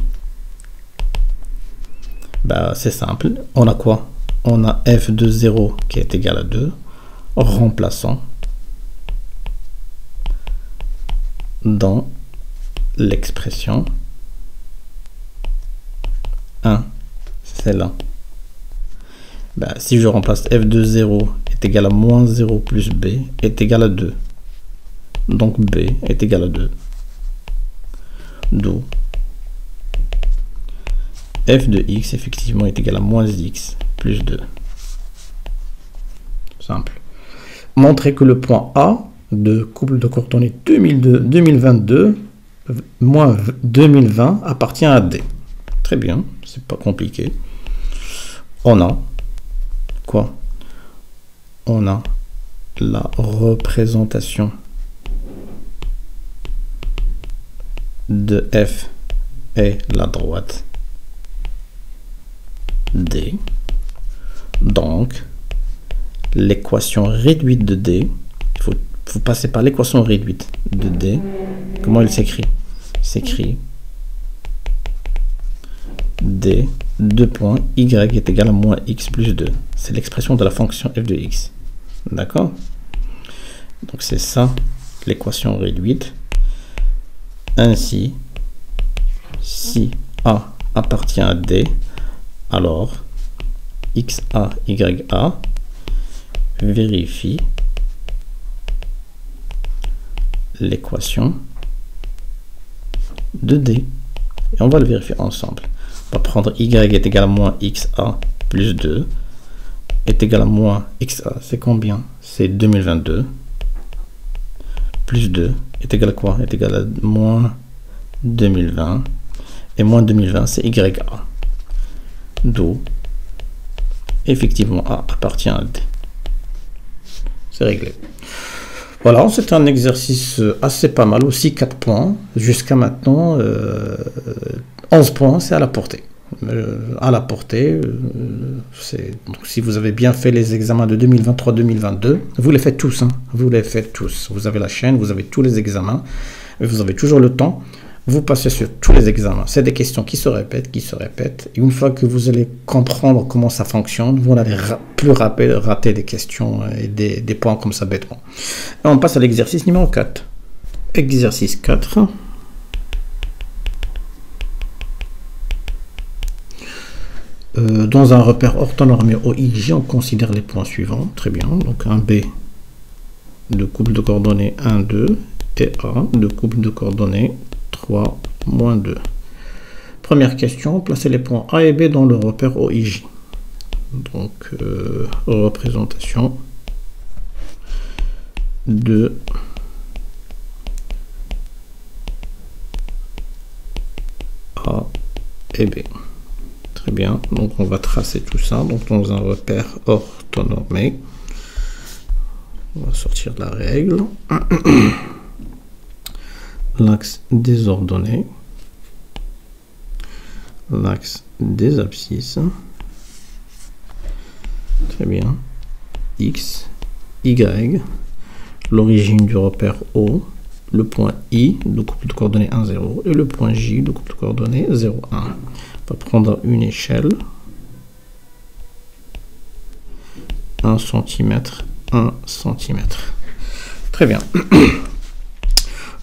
Bah, c'est simple. On a quoi? On a f de 0 qui est égal à 2. Remplaçant dans l'expression 1, c'est là. Ben, si je remplace f de 0 est égal à moins 0 plus b est égal à 2. Donc b est égal à 2. D'où f de x effectivement est égal à moins x plus 2. Simple. Montrer que le point A de couple de coordonnées 2022 moins 2020 appartient à D. Très bien, c'est pas compliqué. On a quoi? On a la représentation de F et la droite D. Donc, l'équation réduite de D, il faut passer par l'équation réduite de D. Comment elle s'écrit? S'écrit D, 2 points, y est égal à moins x plus 2. C'est l'expression de la fonction f de x. D'accord? Donc c'est ça, l'équation réduite. Ainsi, si A appartient à D, alors xa, ya vérifie l'équation de D. Et on va le vérifier ensemble. On va prendre y est égal à moins xa plus 2 est égal à moins xa. C'est combien? C'est 2022. Plus 2 est égal à quoi? Est égal à moins 2020. Et moins 2020, c'est ya. D'où, effectivement, A appartient à D. C'est réglé. Voilà, c'est un exercice assez pas mal, aussi 4 points. Jusqu'à maintenant, 11 points, c'est à la portée. Donc, si vous avez bien fait les examens de 2023-2022, vous les faites tous. Hein, vous les faites tous. Vous avez la chaîne, vous avez tous les examens. Vous avez toujours le temps. Vous passez sur tous les examens. C'est des questions qui se répètent, Et une fois que vous allez comprendre comment ça fonctionne, vous n'allez plus rater des questions et des points comme ça bêtement. Et on passe à l'exercice numéro 4. Exercice 4. Dans un repère orthonormé OIJ, on considère les points suivants. Très bien. Donc un B de couple de coordonnées 1, 2 et A de couple de coordonnées 3, moins 2. Première question, placez les points A et B dans le repère OIJ. Donc, représentation de A et B. Très bien, donc on va tracer tout ça donc dans un repère orthonormé. On va sortir la règle. L'axe des ordonnées. l'axe des abscisses. Très bien. X, Y, l'origine du repère O, le point I de couple de coordonnées 1, 0 et le point J de couple de coordonnées 0, 1. On va prendre une échelle. 1 cm, 1 cm. Très bien.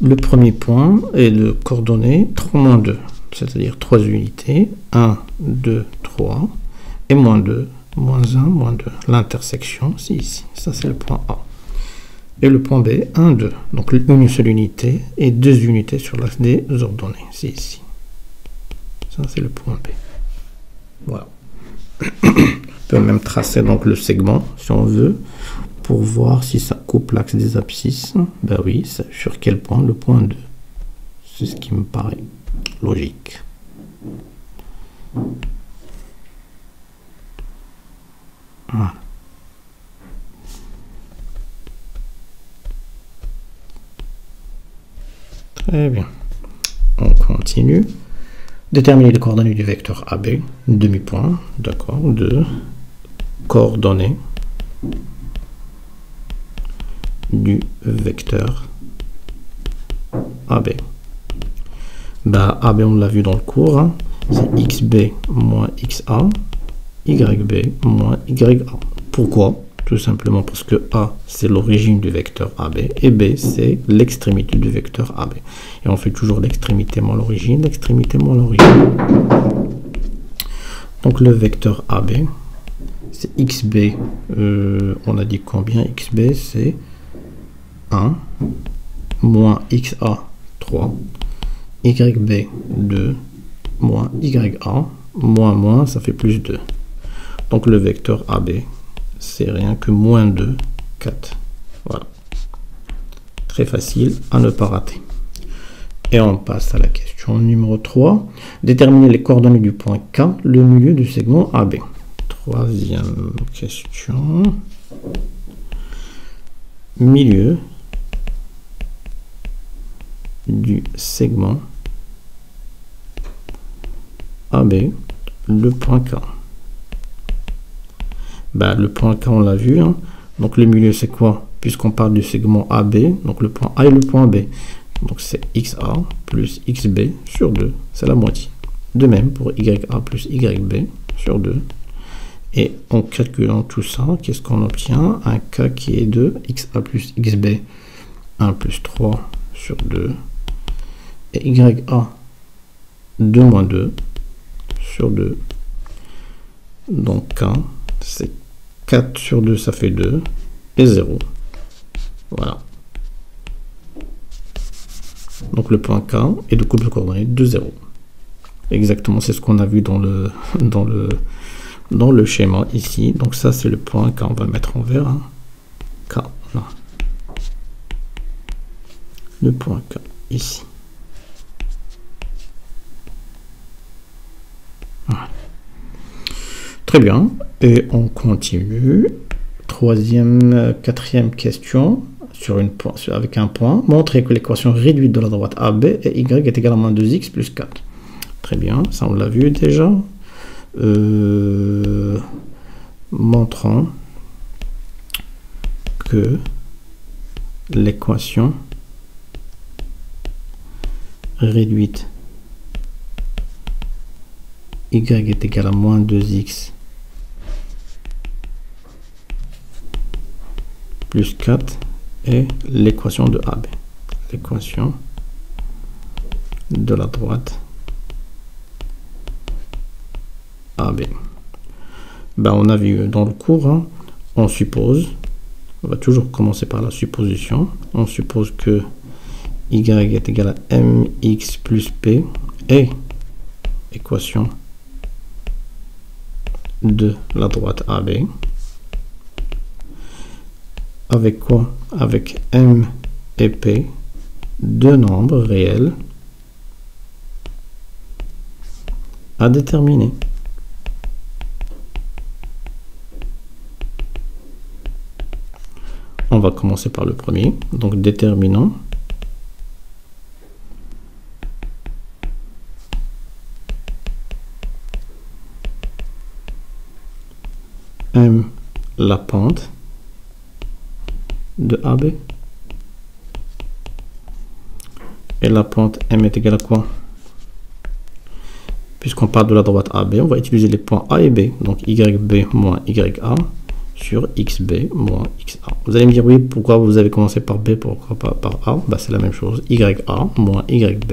Le premier point est de coordonnées 3, -2, c'est-à-dire 3 unités. 1, 2, 3 et moins 2. -1, -2. L'intersection, c'est ici. Ça, c'est le point A. Et le point B, 1, 2. Donc, une seule unité et 2 unités sur l'axe des ordonnées. C'est ici. Ça, c'est le point B. Voilà. On peut même tracer donc le segment, si on veut, pour voir si ça coupe l'axe des abscisses. Ben oui, sur quel point? Le point 2. C'est ce qui me paraît logique. Voilà. Très bien. On continue. Déterminer les coordonnées du vecteur AB. Demi-point. D'accord. De coordonnées du vecteur AB. Bah, AB, on l'a vu dans le cours. Hein. C'est XB moins XA. YB moins YA. Pourquoi? Tout simplement parce que A, c'est l'origine du vecteur AB et B, c'est l'extrémité du vecteur AB. Et on fait toujours l'extrémité moins l'origine, l'extrémité moins l'origine. Donc le vecteur AB, c'est XB, on a dit combien? XB, c'est 1, moins XA, 3, YB, 2, moins YA, moins, ça fait plus 2. Donc le vecteur AB, c'est rien que moins 2, 4. Voilà. Très facile à ne pas rater. Et on passe à la question numéro 3. Déterminer les coordonnées du point K, le milieu du segment AB. Troisième question. Milieu du segment AB, le point K. Bah, le point K, on l'a vu. Hein. Donc, le milieu, c'est quoi? Puisqu'on parle du segment AB, donc le point A et le point B. Donc, c'est XA plus XB sur 2. C'est la moitié. De même pour YA plus YB sur 2. Et en calculant tout ça, qu'est-ce qu'on obtient? Un K qui est de XA plus XB, 1 plus 3 sur 2. Et YA, 2 moins 2 sur 2. Donc, K, c'est 4 sur 2, ça fait 2, et 0. Voilà. Donc le point K est de couple de coordonnées de 0. Exactement, c'est ce qu'on a vu dans le schéma ici. Donc ça, c'est le point K. On va le mettre en vert. Hein. K, là. Le point K, ici. Voilà. Très bien. Et on continue. Quatrième question avec un point. Montrer que l'équation réduite de la droite AB et Y est égale à moins 2x plus 4. Très bien, ça on l'a vu déjà. Montrant que l'équation réduite Y est égal à moins 2x plus 4 est l'équation de AB. L'équation de la droite AB. Ben, on a vu dans le cours, hein, on suppose, on va toujours commencer par la supposition, on suppose que Y est égal à mx plus p est équation de la droite AB. Avec quoi? Avec m et p, deux nombres réels à déterminer. On va commencer par le premier, donc déterminant la pente de AB. Et la pente M est égale à quoi? Puisqu'on parle de la droite AB, on va utiliser les points A et B. Donc YB moins YA sur XB moins XA. Vous allez me dire, oui, pourquoi vous avez commencé par B, pourquoi pas par A? Bah, c'est la même chose. YA moins YB.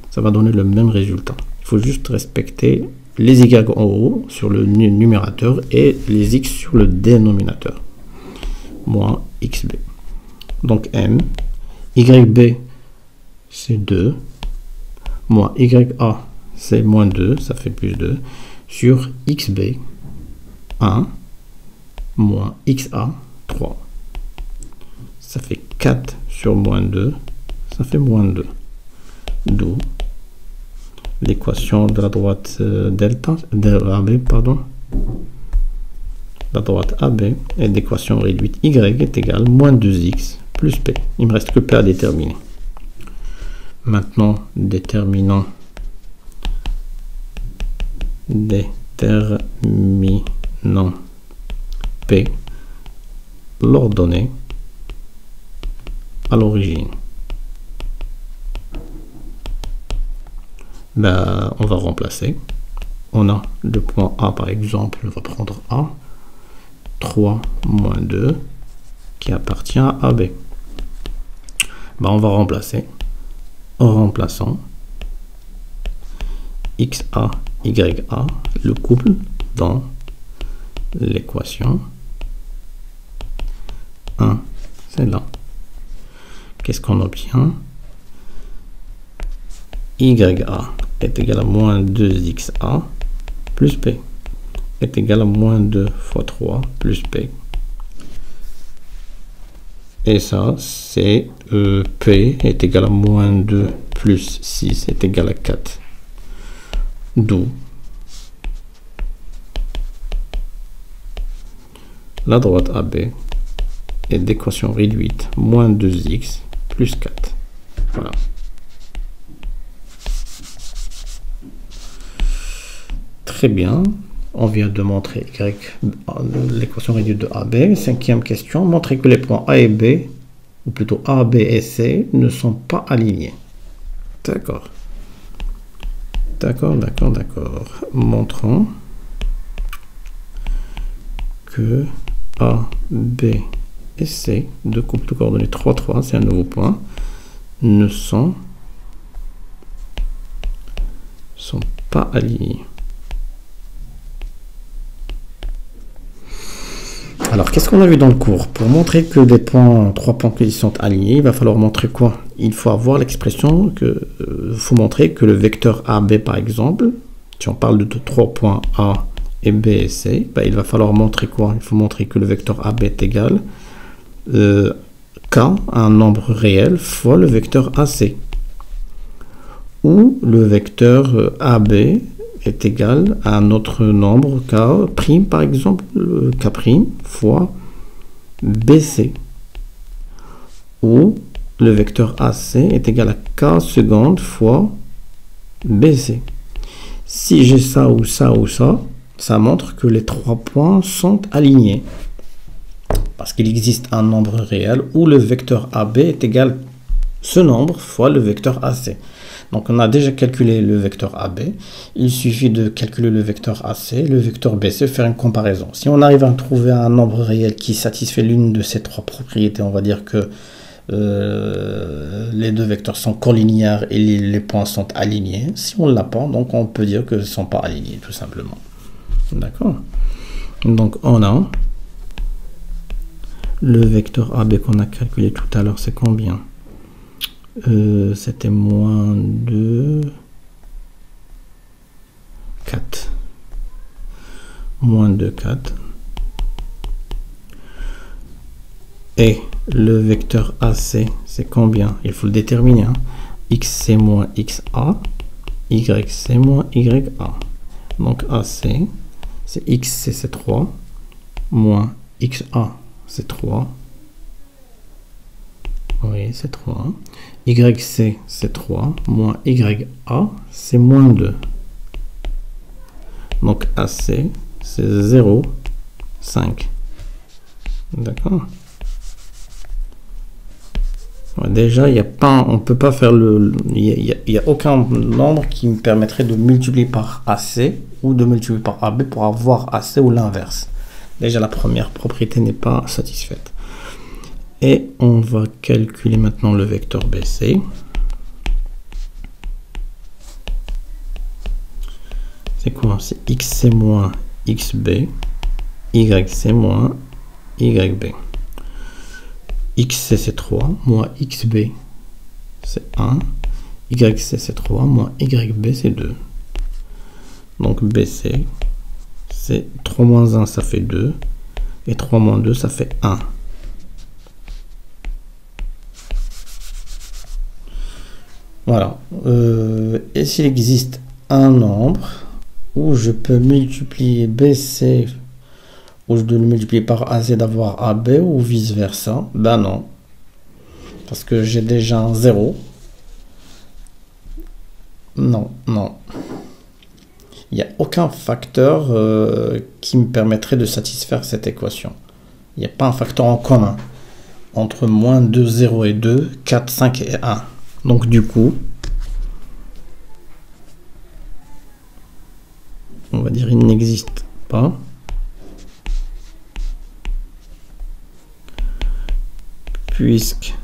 Ça va donner le même résultat. Il faut juste respecter les Y en haut sur le numérateur et les X sur le dénominateur. Moins XB. Donc M. YB, c'est 2. Moins YA, c'est moins 2. Ça fait plus 2. Sur XB, 1. Moins XA, 3. Ça fait 4 sur moins 2. Ça fait moins 2. D'où l'équation de la droite delta, de AB, pardon. La droite AB est d'équation réduite Y est égale moins 2X plus P. Il me reste que P à déterminer. Maintenant, déterminant P, l'ordonnée à l'origine. Ben, on va remplacer. On a le point A par exemple, on va prendre A, 3 moins 2, qui appartient à AB. Ben, on va remplacer. En remplaçant XA, YA, le couple dans l'équation 1, c'est là. Qu'est-ce qu'on obtient? YA est égal à moins 2XA plus P est égal à moins 2 fois 3 plus P. Et ça, c'est P est égal à moins 2 plus 6 est égal à 4. D'où la droite AB est d'équation réduite moins 2x plus 4. Voilà. Très bien. On vient de montrer l'équation réduite de AB. Cinquième question. Montrer que les points A et B, ou plutôt A, B et C, ne sont pas alignés. D'accord. D'accord. Montrons que A, B et C, deux couples de coordonnées 3, 3, c'est un nouveau point, ne sont pas alignés. Alors, qu'est-ce qu'on a vu dans le cours? Pour montrer que des points, 3 points qui sont alignés, il va falloir montrer quoi? Il faut avoir l'expression que, faut montrer que le vecteur AB, par exemple, si on parle de 3 points A et B et C, ben, il va falloir montrer quoi? Il faut montrer que le vecteur AB est égal K, un nombre réel, fois le vecteur AC. Ou le vecteur AB est égal à un autre nombre K', par exemple, K' fois BC. Ou le vecteur AC est égal à K seconde fois BC. Si j'ai ça ou ça ou ça, ça montre que les 3 points sont alignés. Parce qu'il existe un nombre réel où le vecteur AB est égal à ce nombre fois le vecteur AC. Donc on a déjà calculé le vecteur AB. Il suffit de calculer le vecteur AC, le vecteur BC, faire une comparaison. Si on arrive à trouver un nombre réel qui satisfait l'une de ces 3 propriétés, on va dire que les deux vecteurs sont collinéaires et les points sont alignés. Si on ne l'a pas, donc on peut dire qu'ils ne sont pas alignés, tout simplement. D'accord? Donc on a le vecteur AB qu'on a calculé tout à l'heure, c'est combien? C'était moins 2, 4. Moins 2, 4. Et le vecteur AC, c'est combien? Il faut le déterminer. Hein. XC moins XA, YC moins YA. Donc AC, c'est XC, c'est 3, moins XA, c'est 3. Oui, c'est 3. YC, c'est 3. Moins YA, c'est moins 2. Donc AC, c'est 0, 5. D'accord. Ouais, déjà, il y a pas, on peut pas faire il y a aucun nombre qui me permettrait de multiplier par AC ou de multiplier par AB pour avoir AC ou l'inverse. Déjà, la première propriété n'est pas satisfaite. Et on va calculer maintenant le vecteur BC. C'est quoi? C'est XC moins XB, YC moins YB. XC c'est 3, moins XB c'est 1, YC c'est 3, moins YB c'est 2. Donc BC, c'est 3 moins 1, ça fait 2, et 3 moins 2, ça fait 1. Voilà. Et s'il existe un nombre où je peux multiplier BC, ou je dois le multiplier par AC d'avoir AB, ou vice versa, ben non. Parce que j'ai déjà un 0. Non, non. Il n'y a aucun facteur qui me permettrait de satisfaire cette équation. Il n'y a pas un facteur en commun entre moins 2, 0 et 2, 4, 5 et 1. Donc du coup, on va dire il n'existe pas. Puisqu'il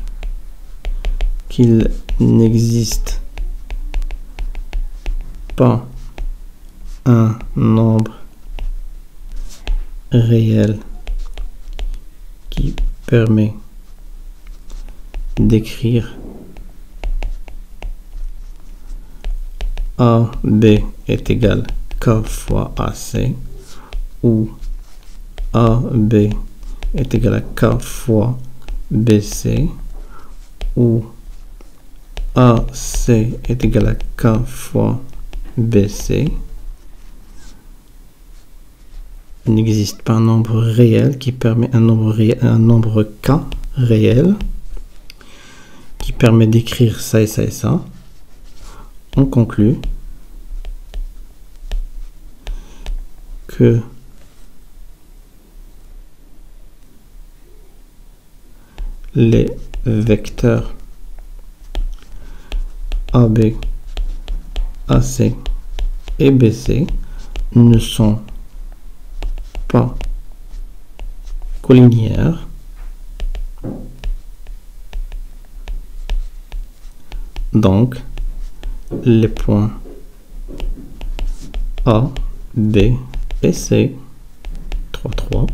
n'existe pas un nombre réel qui permet d'écrire AB est égal K fois AC, ou AB est égal à K fois BC, ou AC est égal à K fois BC. Il n'existe pas un nombre réel qui permet un nombre K réel qui permet d'écrire ça et ça et ça. On conclut que les vecteurs AB, AC et BC ne sont pas collinéaires, donc les points A, B et C 3, 3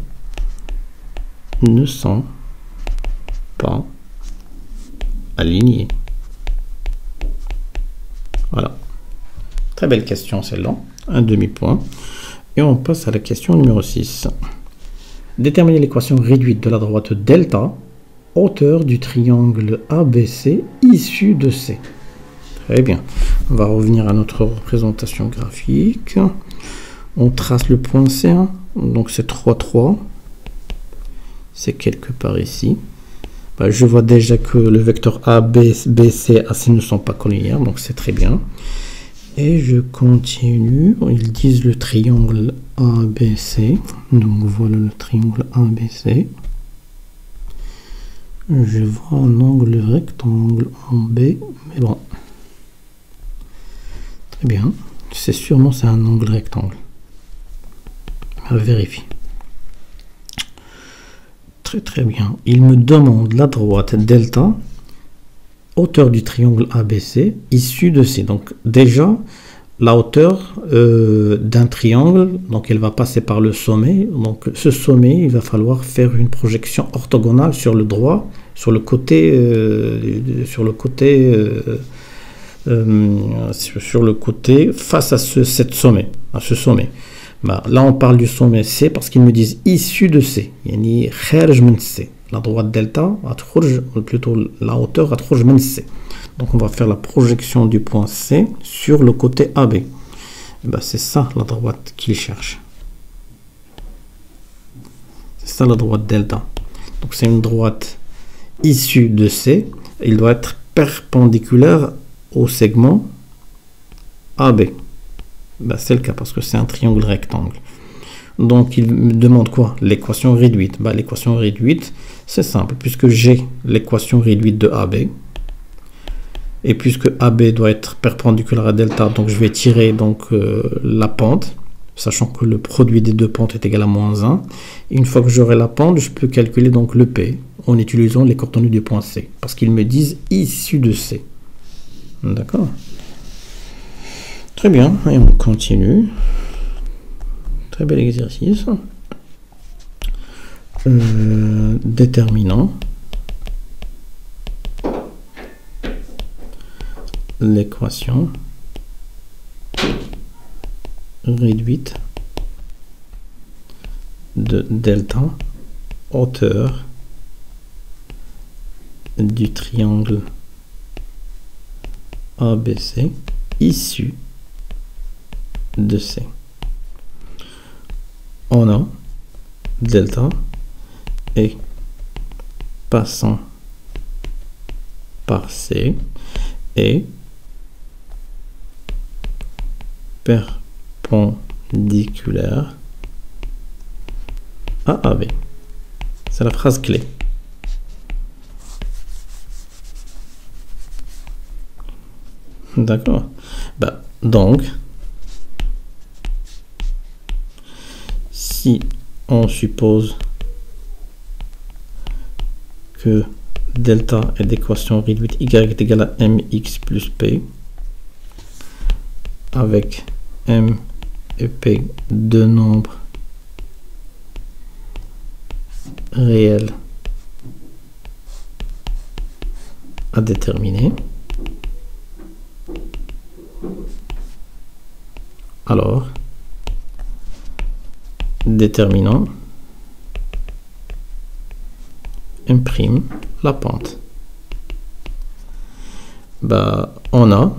ne sont pas alignés. Voilà. Très belle question celle-là. Un demi-point. Et on passe à la question numéro 6. Déterminer l'équation réduite de la droite delta, hauteur du triangle ABC issu de C. Très bien. On va revenir à notre représentation graphique. On trace le point C1. Donc c'est 3, 3. C'est quelque part ici. Je vois déjà que le vecteur A, B, C, AC ne sont pas collinéaires. Donc c'est très bien. Et je continue. Ils disent le triangle ABC. Donc voilà le triangle ABC. Je vois un angle rectangle en B. Mais bon. Très bien. C'est sûrement c'est un angle rectangle. On va vérifier. Très très bien. Il me demande la droite delta, hauteur du triangle ABC, issue de C. Donc déjà, la hauteur d'un triangle, donc elle va passer par le sommet. Donc ce sommet, il va falloir faire une projection orthogonale sur le droit, sur le côté face à ce sommet. Là, on parle du sommet C parce qu'ils me disent issu de C. Yani kharj min C. La droite delta, plutôt la hauteur, min C. Donc, on va faire la projection du point C sur le côté AB. C'est ça la droite qu'il cherche. C'est ça la droite delta. Donc, c'est une droite issue de C. Il doit être perpendiculaire au segment AB. C'est le cas parce que c'est un triangle rectangle. Donc il me demande quoi? L'équation réduite. Bah, l'équation réduite, c'est simple, puisque j'ai l'équation réduite de AB, et puisque AB doit être perpendiculaire à delta, donc je vais tirer donc la pente, sachant que le produit des deux pentes est égal à -1. Et une fois que j'aurai la pente, je peux calculer donc le P en utilisant les coordonnées du point C, parce qu'ils me disent issu de C. D'accord? Très bien, et on continue. Très bel exercice. Déterminant l'équation réduite de delta hauteur du triangle ABC issu de C. On a delta et passant par C et perpendiculaire à AB. C'est la phrase clé. D'accord. Bah, donc, si on suppose que delta est d'équation réduite y est égal à mx plus p, avec m et p deux nombres réels à déterminer, alors déterminant imprime la pente. Bah, on a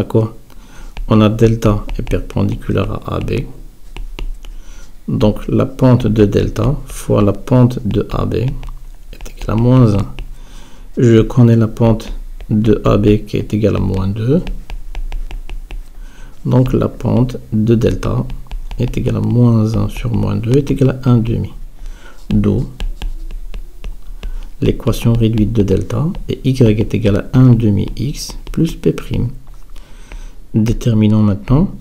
quoi? On a delta est perpendiculaire à AB. Donc la pente de delta fois la pente de AB est égale à -1. Je connais la pente de AB qui est égale à -2. Donc la pente de delta est égale à -1 sur -2 est égale à 1/2. D'où l'équation réduite de delta et y est égal à 1/2 x plus p'. Déterminons maintenant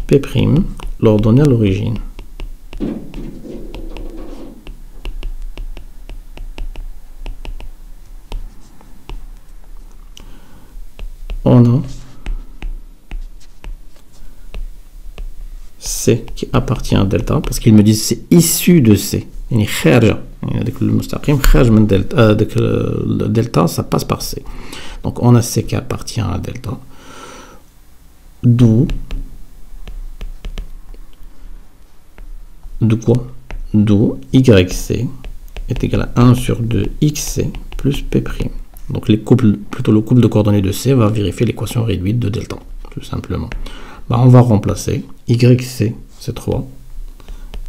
p', l'ordonnée à l'origine. On a C qui appartient à delta, parce qu'ils me disent c'est issu de C. Delta, ça passe par C. Donc on a C qui appartient à delta. D'où quoi? D'où YC est égal à 1 sur 2 XC plus P'. Donc le couple de coordonnées de C va vérifier l'équation réduite de delta, tout simplement. Bah, on va remplacer YC, c'est 3,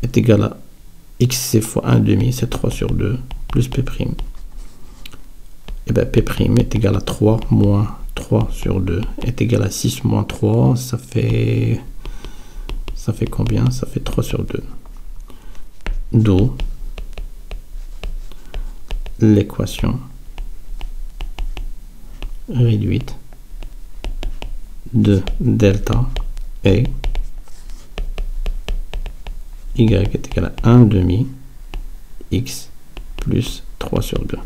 est égal à XC fois 1/2, c'est 3 sur 2, plus P'. Et bien P' est égal à 3 moins 3 sur 2, est égal à 6 moins 3, ça fait combien? Ça fait 3 sur 2. D'où l'équation réduite de delta et y est égal à 1/2 x plus 3 sur 2.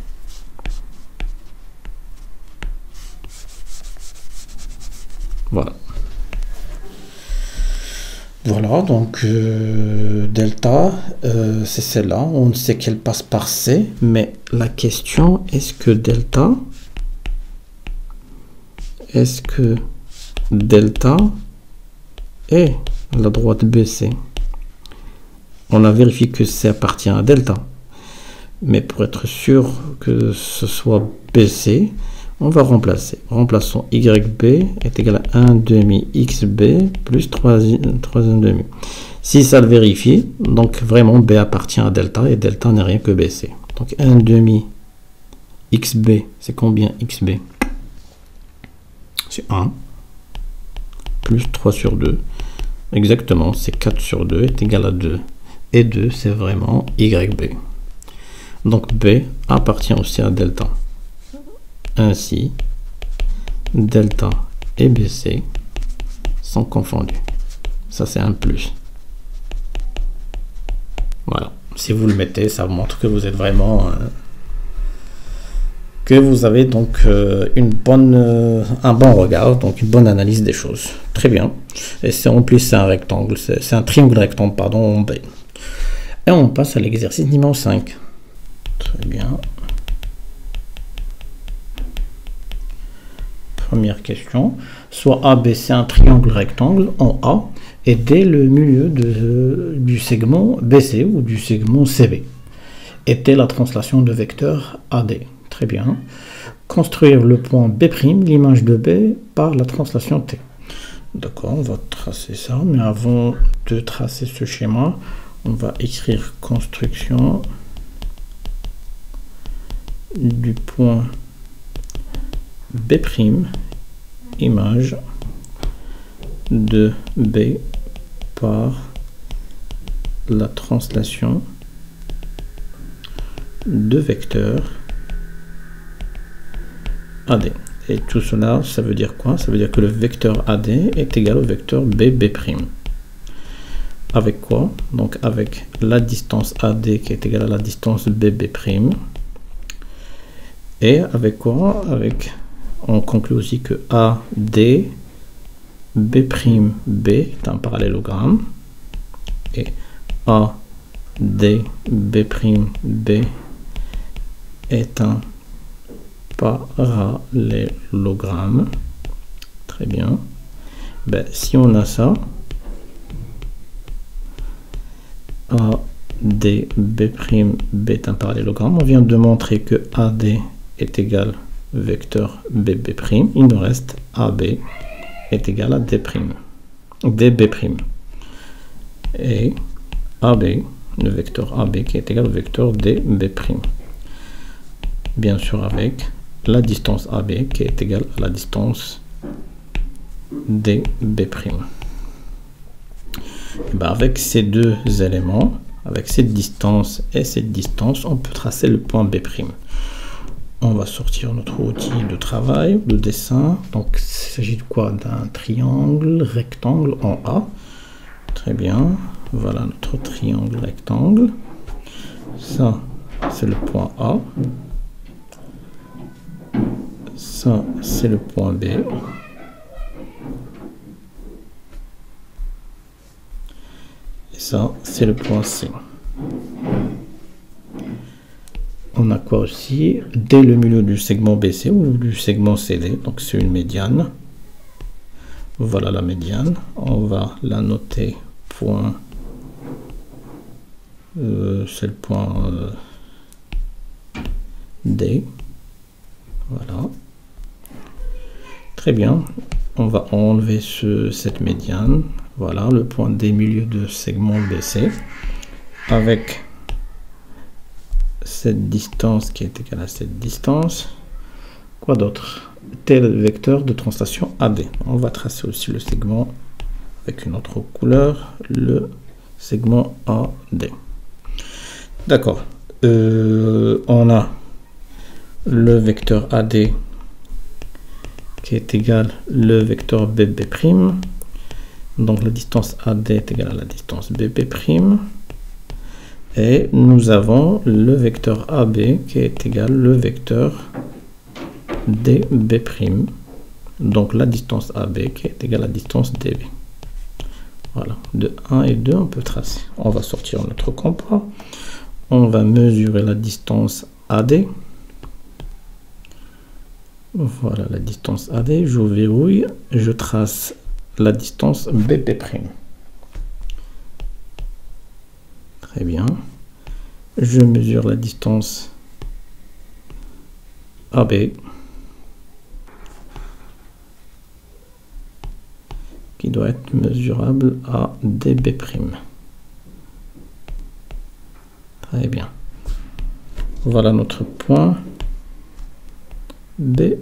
Voilà. Voilà, donc delta, c'est celle-là. On sait qu'elle passe par C, mais la question, est-ce que delta est la droite BC? On a vérifié que C appartient à delta, mais pour être sûr que ce soit BC, on va remplacer. Remplaçons YB est égal à 1/2 XB plus 3/2. Si ça le vérifie, donc vraiment B appartient à delta et delta n'est rien que BC. Donc 1/2 XB, c'est combien XB? C'est 1. Plus 3 sur 2. Exactement, c'est 4 sur 2 est égal à 2. Et 2, c'est vraiment YB. Donc B appartient aussi à delta. Ainsi, delta et BC sont confondus. Ça, c'est un plus. Voilà. Si vous le mettez, ça montre que vous êtes vraiment... que vous avez donc un bon regard, donc une bonne analyse des choses. Très bien. Et c'est en plus c'est un rectangle, c'est un triangle rectangle, pardon, en B. Et on passe à l'exercice numéro 5. Très bien. Première question. Soit AB c'est un triangle rectangle en A et D le milieu du segment BC ou du segment CB. Et T la translation de vecteur AD. Très bien. Construire le point B', l'image de B, par la translation T. D'accord, on va tracer ça. Mais avant de tracer ce schéma, on va écrire construction du point B', image de B par la translation de vecteur AD. Et tout cela, ça veut dire quoi? Ça veut dire que le vecteur AD est égal au vecteur BB'. Avec quoi? Donc avec la distance AD qui est égale à la distance BB'. Et avec quoi? Avec, on conclut aussi que AD B' est un parallélogramme. Et AD B' est un parallélogramme. Très bien. Ben, si on a ça, AD B' est un parallélogramme. On vient de montrer que AD est égal vecteur BB'. Il nous reste AB est égal à DB'. Et AB, le vecteur AB qui est égal au vecteur DB'. Bien sûr avec la distance AB qui est égale à la distance DB'. Ben avec ces deux éléments, avec cette distance et cette distance, on peut tracer le point B'. On va sortir notre outil de travail, de dessin. Donc il s'agit de quoi? D'un triangle rectangle en A. Très bien. Voilà notre triangle rectangle. Ça, c'est le point A. Ça, c'est le point B. Et ça, c'est le point C. On a quoi aussi? Dès le milieu du segment BC ou du segment CD. Donc c'est une médiane. Voilà la médiane. On va la noter point. C'est le point D. Voilà. Très bien. On va enlever cette médiane. Voilà le point D milieu de segment BC. Avec cette distance qui est égale à cette distance. Quoi d'autre? Tel vecteur de translation AD. On va tracer aussi le segment avec une autre couleur, le segment AD. D'accord. On a le vecteur AD qui est égal le vecteur BB'. Donc la distance AD est égale à la distance BB'. Et nous avons le vecteur AB qui est égal le vecteur DB'. Donc la distance AB qui est égale à la distance DB. Voilà, de 1 et 2 on peut tracer. On va sortir notre compas. On va mesurer la distance AD. Voilà la distance AD. Je verrouille. Je trace la distance BB'. Très bien. Je mesure la distance AB qui doit être mesurable à DB'. Très bien. Voilà notre point B'.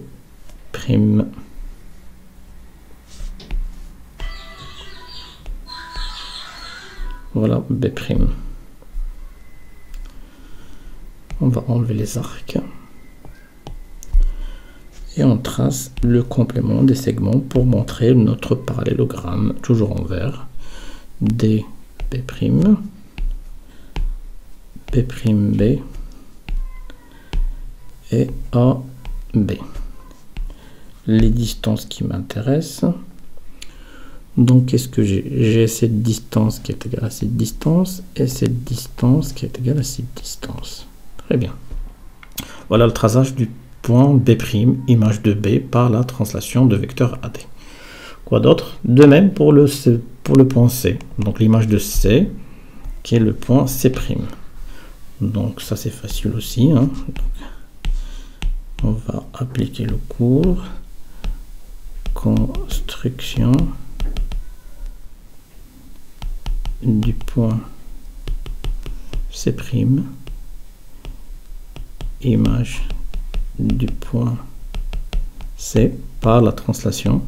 Voilà B'. On va enlever les arcs. Et on trace le complément des segments pour montrer notre parallélogramme, toujours en vert. D, B', B', B et A, B. Les distances qui m'intéressent. Donc, qu'est-ce que j'ai? J'ai cette distance qui est égale à cette distance et cette distance qui est égale à cette distance. Très bien. Voilà le traçage du point B', image de B, par la translation de vecteur AD. Quoi d'autre? De même pour le point C. Donc, l'image de C qui est le point C'. Donc, ça c'est facile aussi. Hein. Donc, on va appliquer le cours. Construction du point C', image du point C par la translation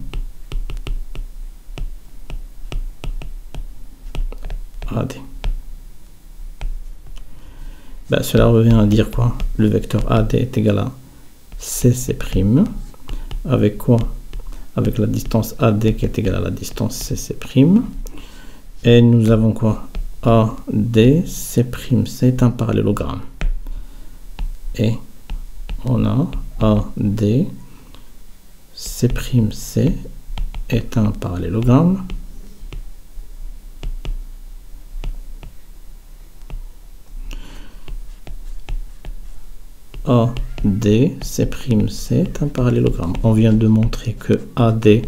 AD. Ben, cela revient à dire quoi? Le vecteur AD est égal à CC', avec quoi? Avec la distance AD qui est égale à la distance CC'. Et nous avons quoi? AD, C', c'est un parallélogramme. Et on a AD, C', C est un parallélogramme. AD, C', C est un parallélogramme. On vient de montrer que AD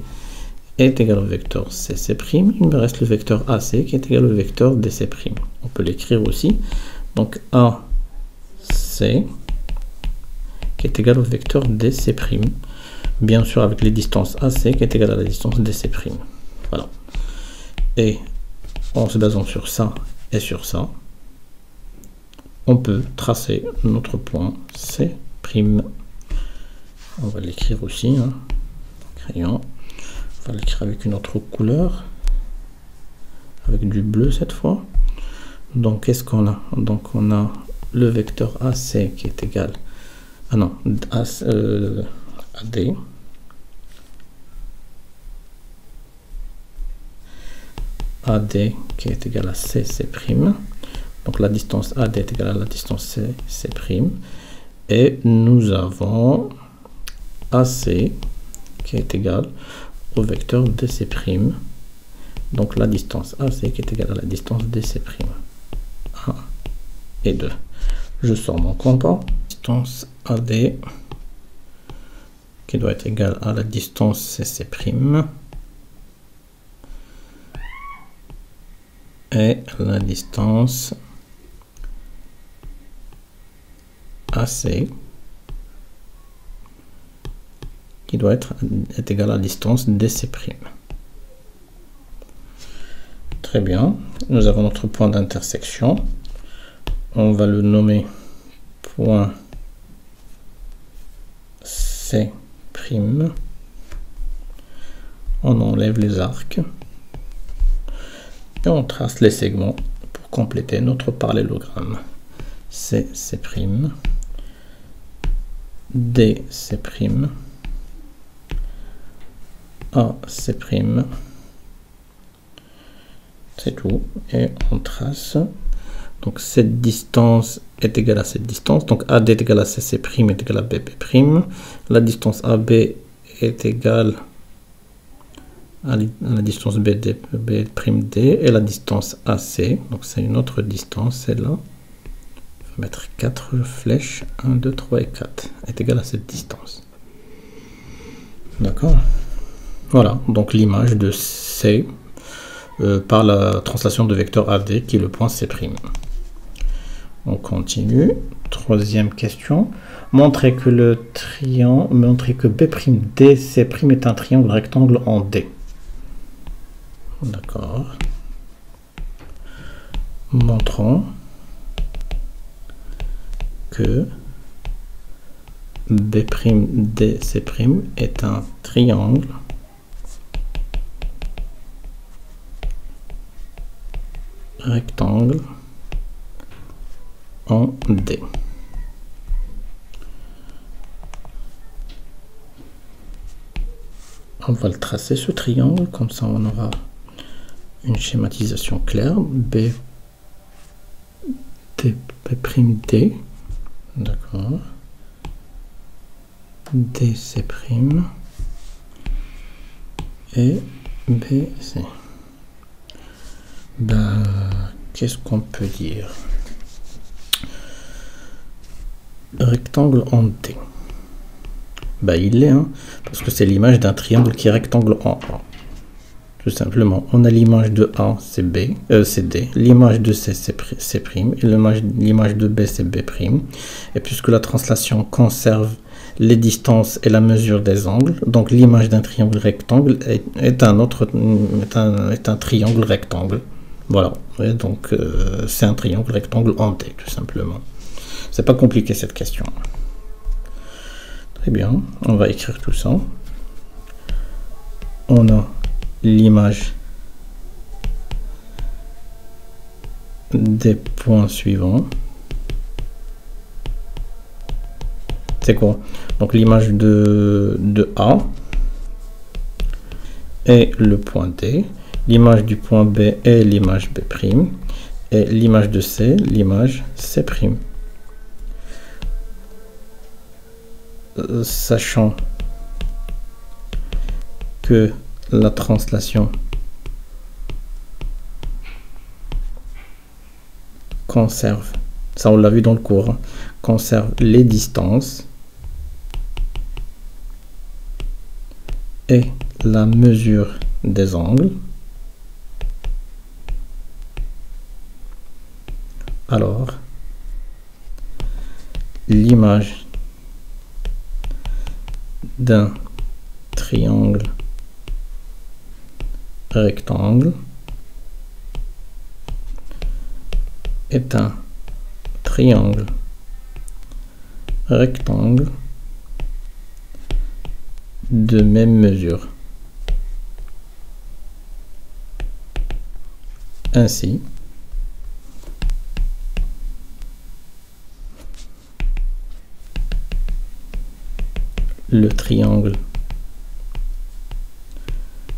est égal au vecteur CC'. Il me reste le vecteur AC qui est égal au vecteur DC'. On peut l'écrire aussi. Donc AC qui est égal au vecteur DC'. Bien sûr avec les distances AC qui est égal à la distance DC'. Voilà. Et en se basant sur ça et sur ça, on peut tracer notre point C'. On va l'écrire aussi, hein. Crayon. On va l'écrire avec une autre couleur, avec du bleu cette fois. Donc qu'est-ce qu'on a? Donc on a le vecteur AC qui est égal à AD. AD qui est égal à CC'. Donc la distance AD est égale à la distance CC'. Et nous avons AC qui est égal au vecteur DC'. Donc la distance AC qui est égale à la distance DC'. 1 et 2. Je sors mon compas. Distance AD qui doit être égale à la distance CC'. Et la distance AC qui doit être égale à la distance DC'. Très bien, nous avons notre point d'intersection. On va le nommer point C'. On enlève les arcs et on trace les segments pour compléter notre parallélogramme. CC', DC', AC', c'est tout, et on trace. Donc cette distance est égale à cette distance, donc AD est égal à CC' est égal à BP', la distance AB est égale à la distance BD, B'D, et la distance AC, donc c'est une autre distance, celle-là. On va mettre 4 flèches, 1, 2, 3 et 4, est égale à cette distance. D'accord? Voilà, donc l'image de C par la translation de vecteur AD qui est le point C'. On continue. Troisième question. Montrer que B'DC' est un triangle rectangle en D. D'accord. Montrons que B'DC' est un triangle rectangle en D. On va le tracer ce triangle, comme ça on aura une schématisation claire. B, D, d'accord. DC' et BC. Ben, qu'est-ce qu'on peut dire? Rectangle en D. Ben, il l'est, hein, parce que c'est l'image d'un triangle qui est rectangle en A. Tout simplement, on a l'image de A, c'est B, c'est D, l'image de C, c'est C', et l'image de B, c'est B'. Et puisque la translation conserve les distances et la mesure des angles, donc l'image d'un triangle rectangle est un triangle rectangle. Voilà, et donc c'est un triangle rectangle en D, tout simplement. C'est pas compliqué cette question. Très bien, on va écrire tout ça. On a l'image des points suivants. C'est quoi? Donc l'image de A est le point D, l'image du point B est l'image B', et l'image de C, l'image C'. Sachant que la translation conserve, ça on l'a vu dans le cours, hein, conserve les distances et la mesure des angles, alors l'image d'un triangle rectangle est un triangle rectangle de même mesure. Ainsi, le triangle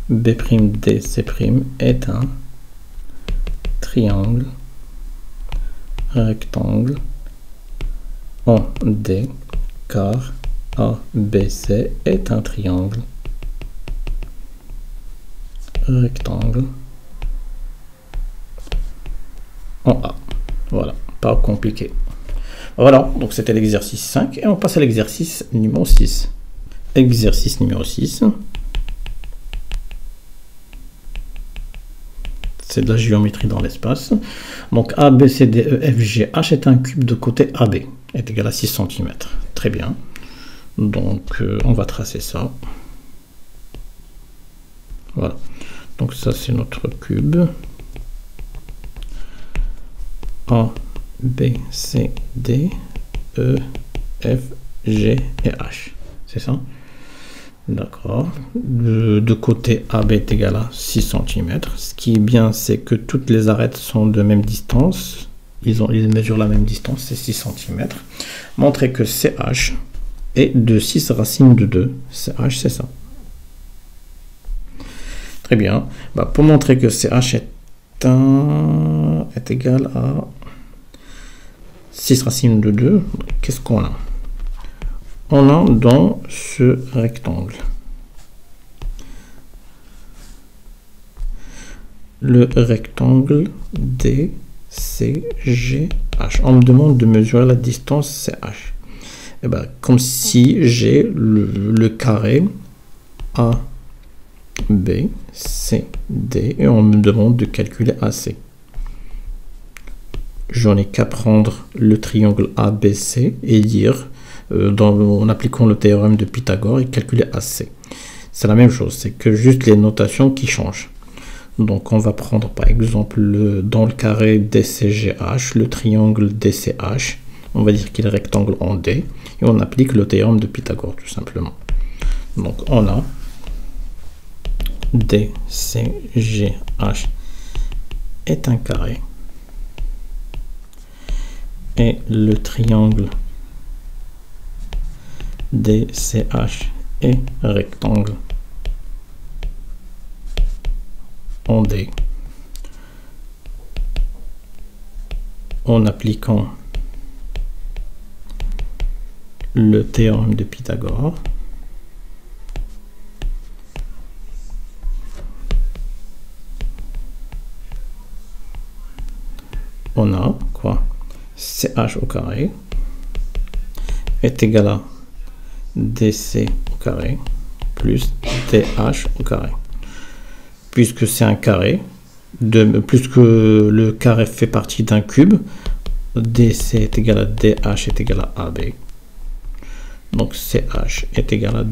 B'DC' est un triangle rectangle en D, car ABC est un triangle rectangle en A. Voilà, pas compliqué. Voilà, donc c'était l'exercice 5 et on passe à l'exercice numéro 6. Exercice numéro 6. C'est de la géométrie dans l'espace. Donc A, B, C, D, E, F, G, H est un cube de côté AB, est égal à 6 cm. Très bien. Donc on va tracer ça. Voilà. Donc ça c'est notre cube. A, B, C, D, E, F, G et H. C'est ça? D'accord. De côté AB est égal à 6 cm. Ce qui est bien, c'est que toutes les arêtes sont de même distance. Ils mesurent la même distance, c'est 6 cm. Montrer que CH est de 6 racines de 2. CH, c'est ça. Très bien. Bah, pour montrer que CH est égal à 6 racines de 2, qu'est-ce qu'on a? On a dans ce rectangle le rectangle DCGH. On me demande de mesurer la distance CH. Et ben, comme si j'ai le carré AB, CD et on me demande de calculer AC. J'en ai qu'à prendre le triangle ABC et dire en appliquant le théorème de Pythagore et calculer AC. C'est la même chose, c'est que juste les notations qui changent. Donc on va prendre par exemple dans le carré DCGH, le triangle DCH. on va dire qu'il est rectangle en D, et on applique le théorème de Pythagore tout simplement. Donc on a DCGH est un carré et le triangle DCH est rectangle en D en appliquant le théorème de Pythagore. On a quoi? CH au carré est égal à DC au carré plus DH au carré. Puisque c'est un carré, puisque le carré fait partie d'un cube, DC est égal à DH est égal à AB. Donc CH est égal à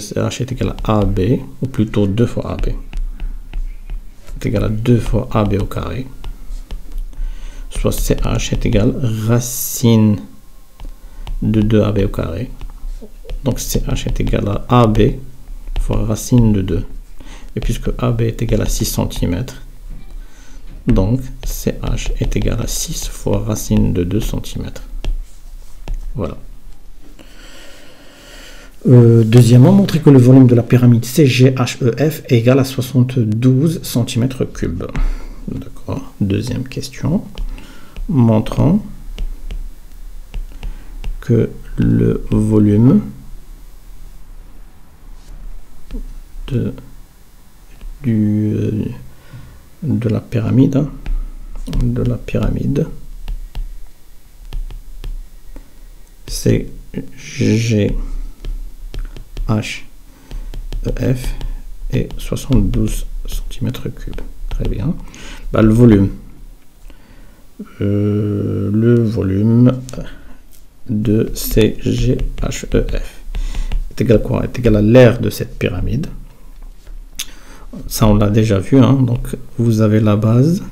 CH est égal à AB, ou plutôt 2 fois AB. Est égal à 2 fois AB au carré. Soit CH est égal à racine de 2AB au carré. Donc CH est égal à AB fois racine de 2. Et puisque AB est égal à 6 cm, donc CH est égal à 6 fois racine de 2 cm. Voilà. Deuxièmement, montrer que le volume de la pyramide CGHEF est égal à 72 cm3. D'accord. Deuxième question. Montrant que le volume de la pyramide CGHEF est 72 cm3. Très bien. Bah, le volume de CGHEF est égal à quoi? Est égal à l'aire de cette pyramide. Ça, on l'a déjà vu, hein. Donc, vous avez la base.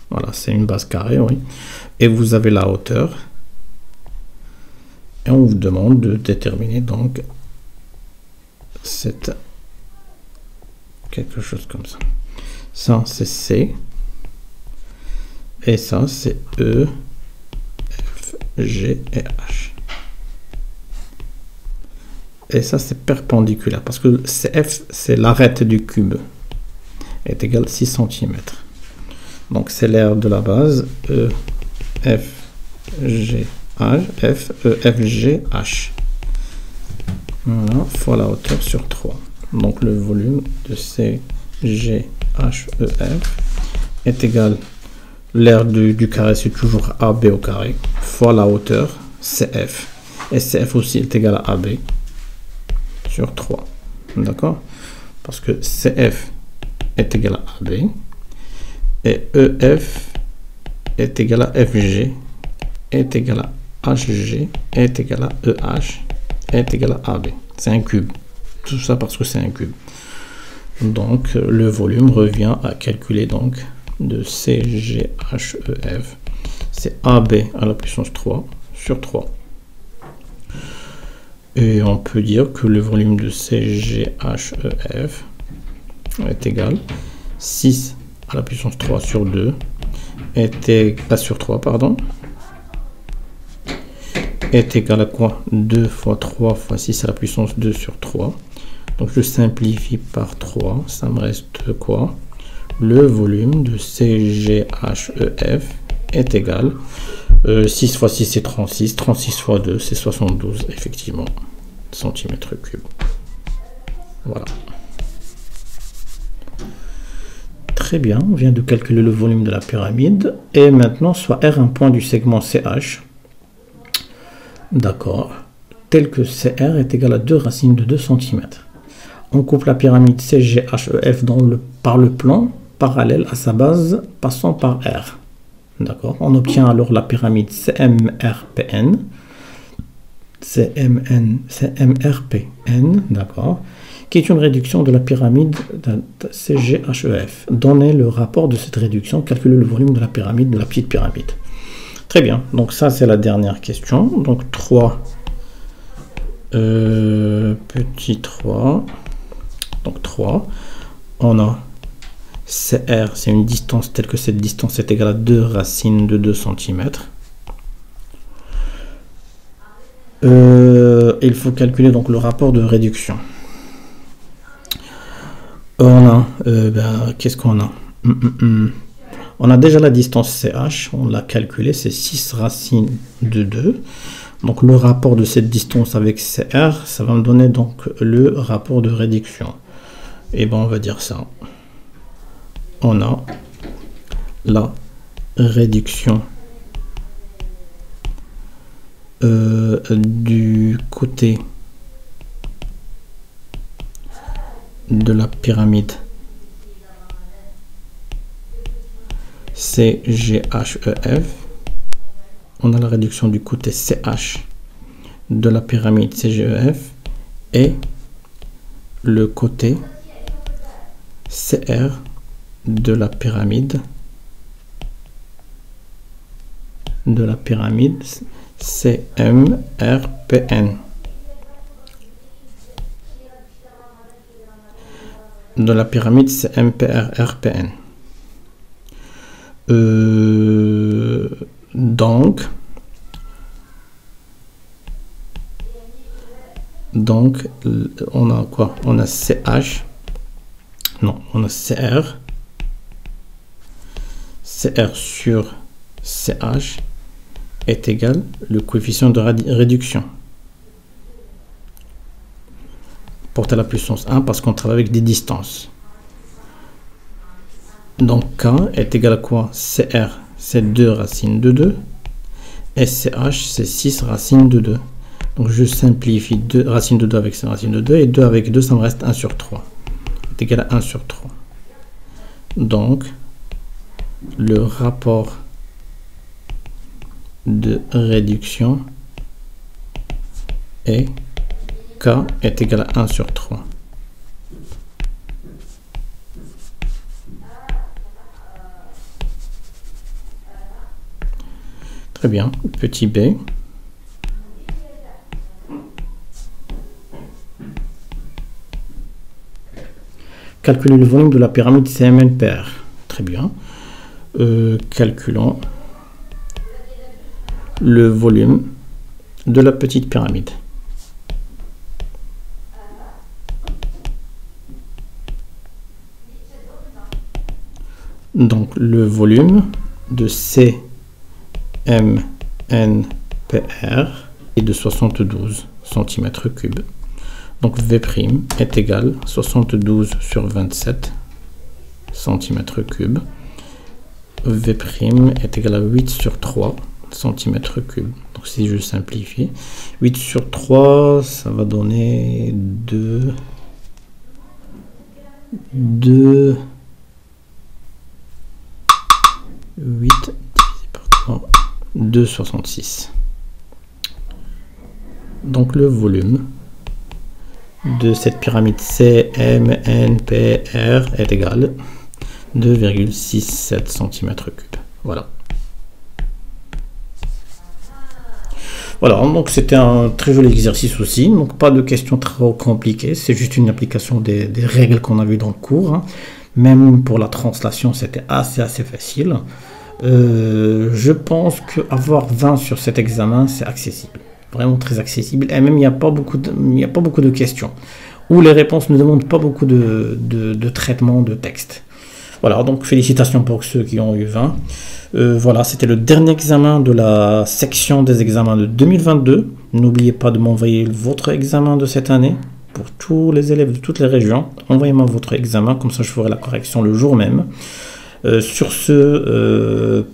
Voilà, c'est une base carrée, oui. Et vous avez la hauteur. Et on vous demande de déterminer, donc, quelque chose comme ça. Ça, c'est C. Et ça, c'est E, F, G et H. Et ça, c'est perpendiculaire, parce que CF, c'est l'arête du cube, est égal à 6 cm. Donc, c'est l'aire de la base, E, F, G, H, F, E, F, G, H. Voilà, fois la hauteur sur 3. Donc, le volume de CGHEF est égal, l'aire du carré, c'est toujours AB au carré, fois la hauteur, CF. Et CF aussi est égal à AB. Sur 3, d'accord, parce que CF est égal à AB et EF est égal à FG est égal à HG est égal à EH est égal à AB. C'est un cube, tout ça parce que c'est un cube. Donc le volume revient à calculer donc de CGHEF, c'est AB à la puissance 3 sur 3. Et on peut dire que le volume de CGHEF est égal à 6 à la puissance 3 sur 2 sur 3, pardon, est égal à quoi? 2 fois 3 fois 6 à la puissance 2 sur 3. Donc je simplifie par 3, ça me reste quoi? Le volume de CGHEF est égal 6 fois 6 c'est 36, 36 fois 2 c'est 72 effectivement centimètres cubes. Voilà. Très bien, on vient de calculer le volume de la pyramide et maintenant soit R un point du segment CH, d'accord, tel que CR est égal à 2 racines de 2 cm. On coupe la pyramide CGHEF par le plan parallèle à sa base passant par R. D'accord. On obtient alors la pyramide CMRPN, d'accord, qui est une réduction de la pyramide d'un CGHEF. Donnez le rapport de cette réduction, calculez le volume de la pyramide, de la petite pyramide. Très bien, donc ça c'est la dernière question. Donc 3, petit 3, donc 3, on a CR, c'est une distance telle que cette distance est égale à 2 racines de 2 cm. Il faut calculer donc le rapport de réduction. On a, qu'est-ce qu'on a? On a déjà la distance CH, on l'a calculé, c'est 6 racines de 2. Donc le rapport de cette distance avec CR, ça va me donner donc le rapport de réduction. Et ben on va dire ça. On a la réduction du côté de la pyramide CGHEF, on a la réduction du côté CH de la pyramide CGEF et le côté CR de la pyramide CMRPN. De la pyramide CMPRPN. Donc on a quoi? On a CH, non, on a CR sur CH est égal le coefficient de réduction porté à la puissance 1 parce qu'on travaille avec des distances. Donc K est égal à quoi? CR c'est 2 racines de 2 et CH c'est 6 racines de 2. Donc je simplifie 2 racines de 2 avec 5 racines de 2 et 2 avec 2 ça me reste 1 sur 3. Est égal à 1 sur 3. Donc le rapport de réduction est K est égal à 1 sur 3. Très bien, petit b. Calculer le volume de la pyramide CMNPR. Très bien. Calculons le volume de la petite pyramide. Donc le volume de CMNPR est de 72 cm3. Donc V' est égal à 72 sur 27 cm3. V' est égal à 8 sur 3 cm3. Donc si je simplifie, 8 sur 3, ça va donner 2 8 divisé par 3, 2,66. Donc le volume de cette pyramide CMNPR est égal à 2,67 cm3. Voilà. Voilà, donc c'était un très joli exercice aussi, donc pas de questions trop compliquées, c'est juste une application des règles qu'on a vues dans le cours. Hein. Même pour la translation, c'était assez facile. Je pense qu'avoir 20 sur cet examen, c'est accessible. Vraiment très accessible. Et même, il n'y a pas beaucoup de questions. Ou les réponses ne demandent pas beaucoup de traitement de texte. Voilà, donc félicitations pour ceux qui ont eu 20. Voilà, c'était le dernier examen de la section des examens de 2022. N'oubliez pas de m'envoyer votre examen de cette année. Pour tous les élèves de toutes les régions, envoyez-moi votre examen, comme ça je ferai la correction le jour même. Sur ce,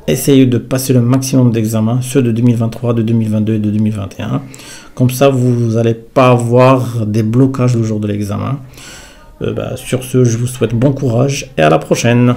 essayez de passer le maximum d'examens, ceux de 2023, de 2022 et de 2021. Comme ça, vous n'allez pas avoir des blocages le jour de l'examen. Sur ce, je vous souhaite bon courage et à la prochaine.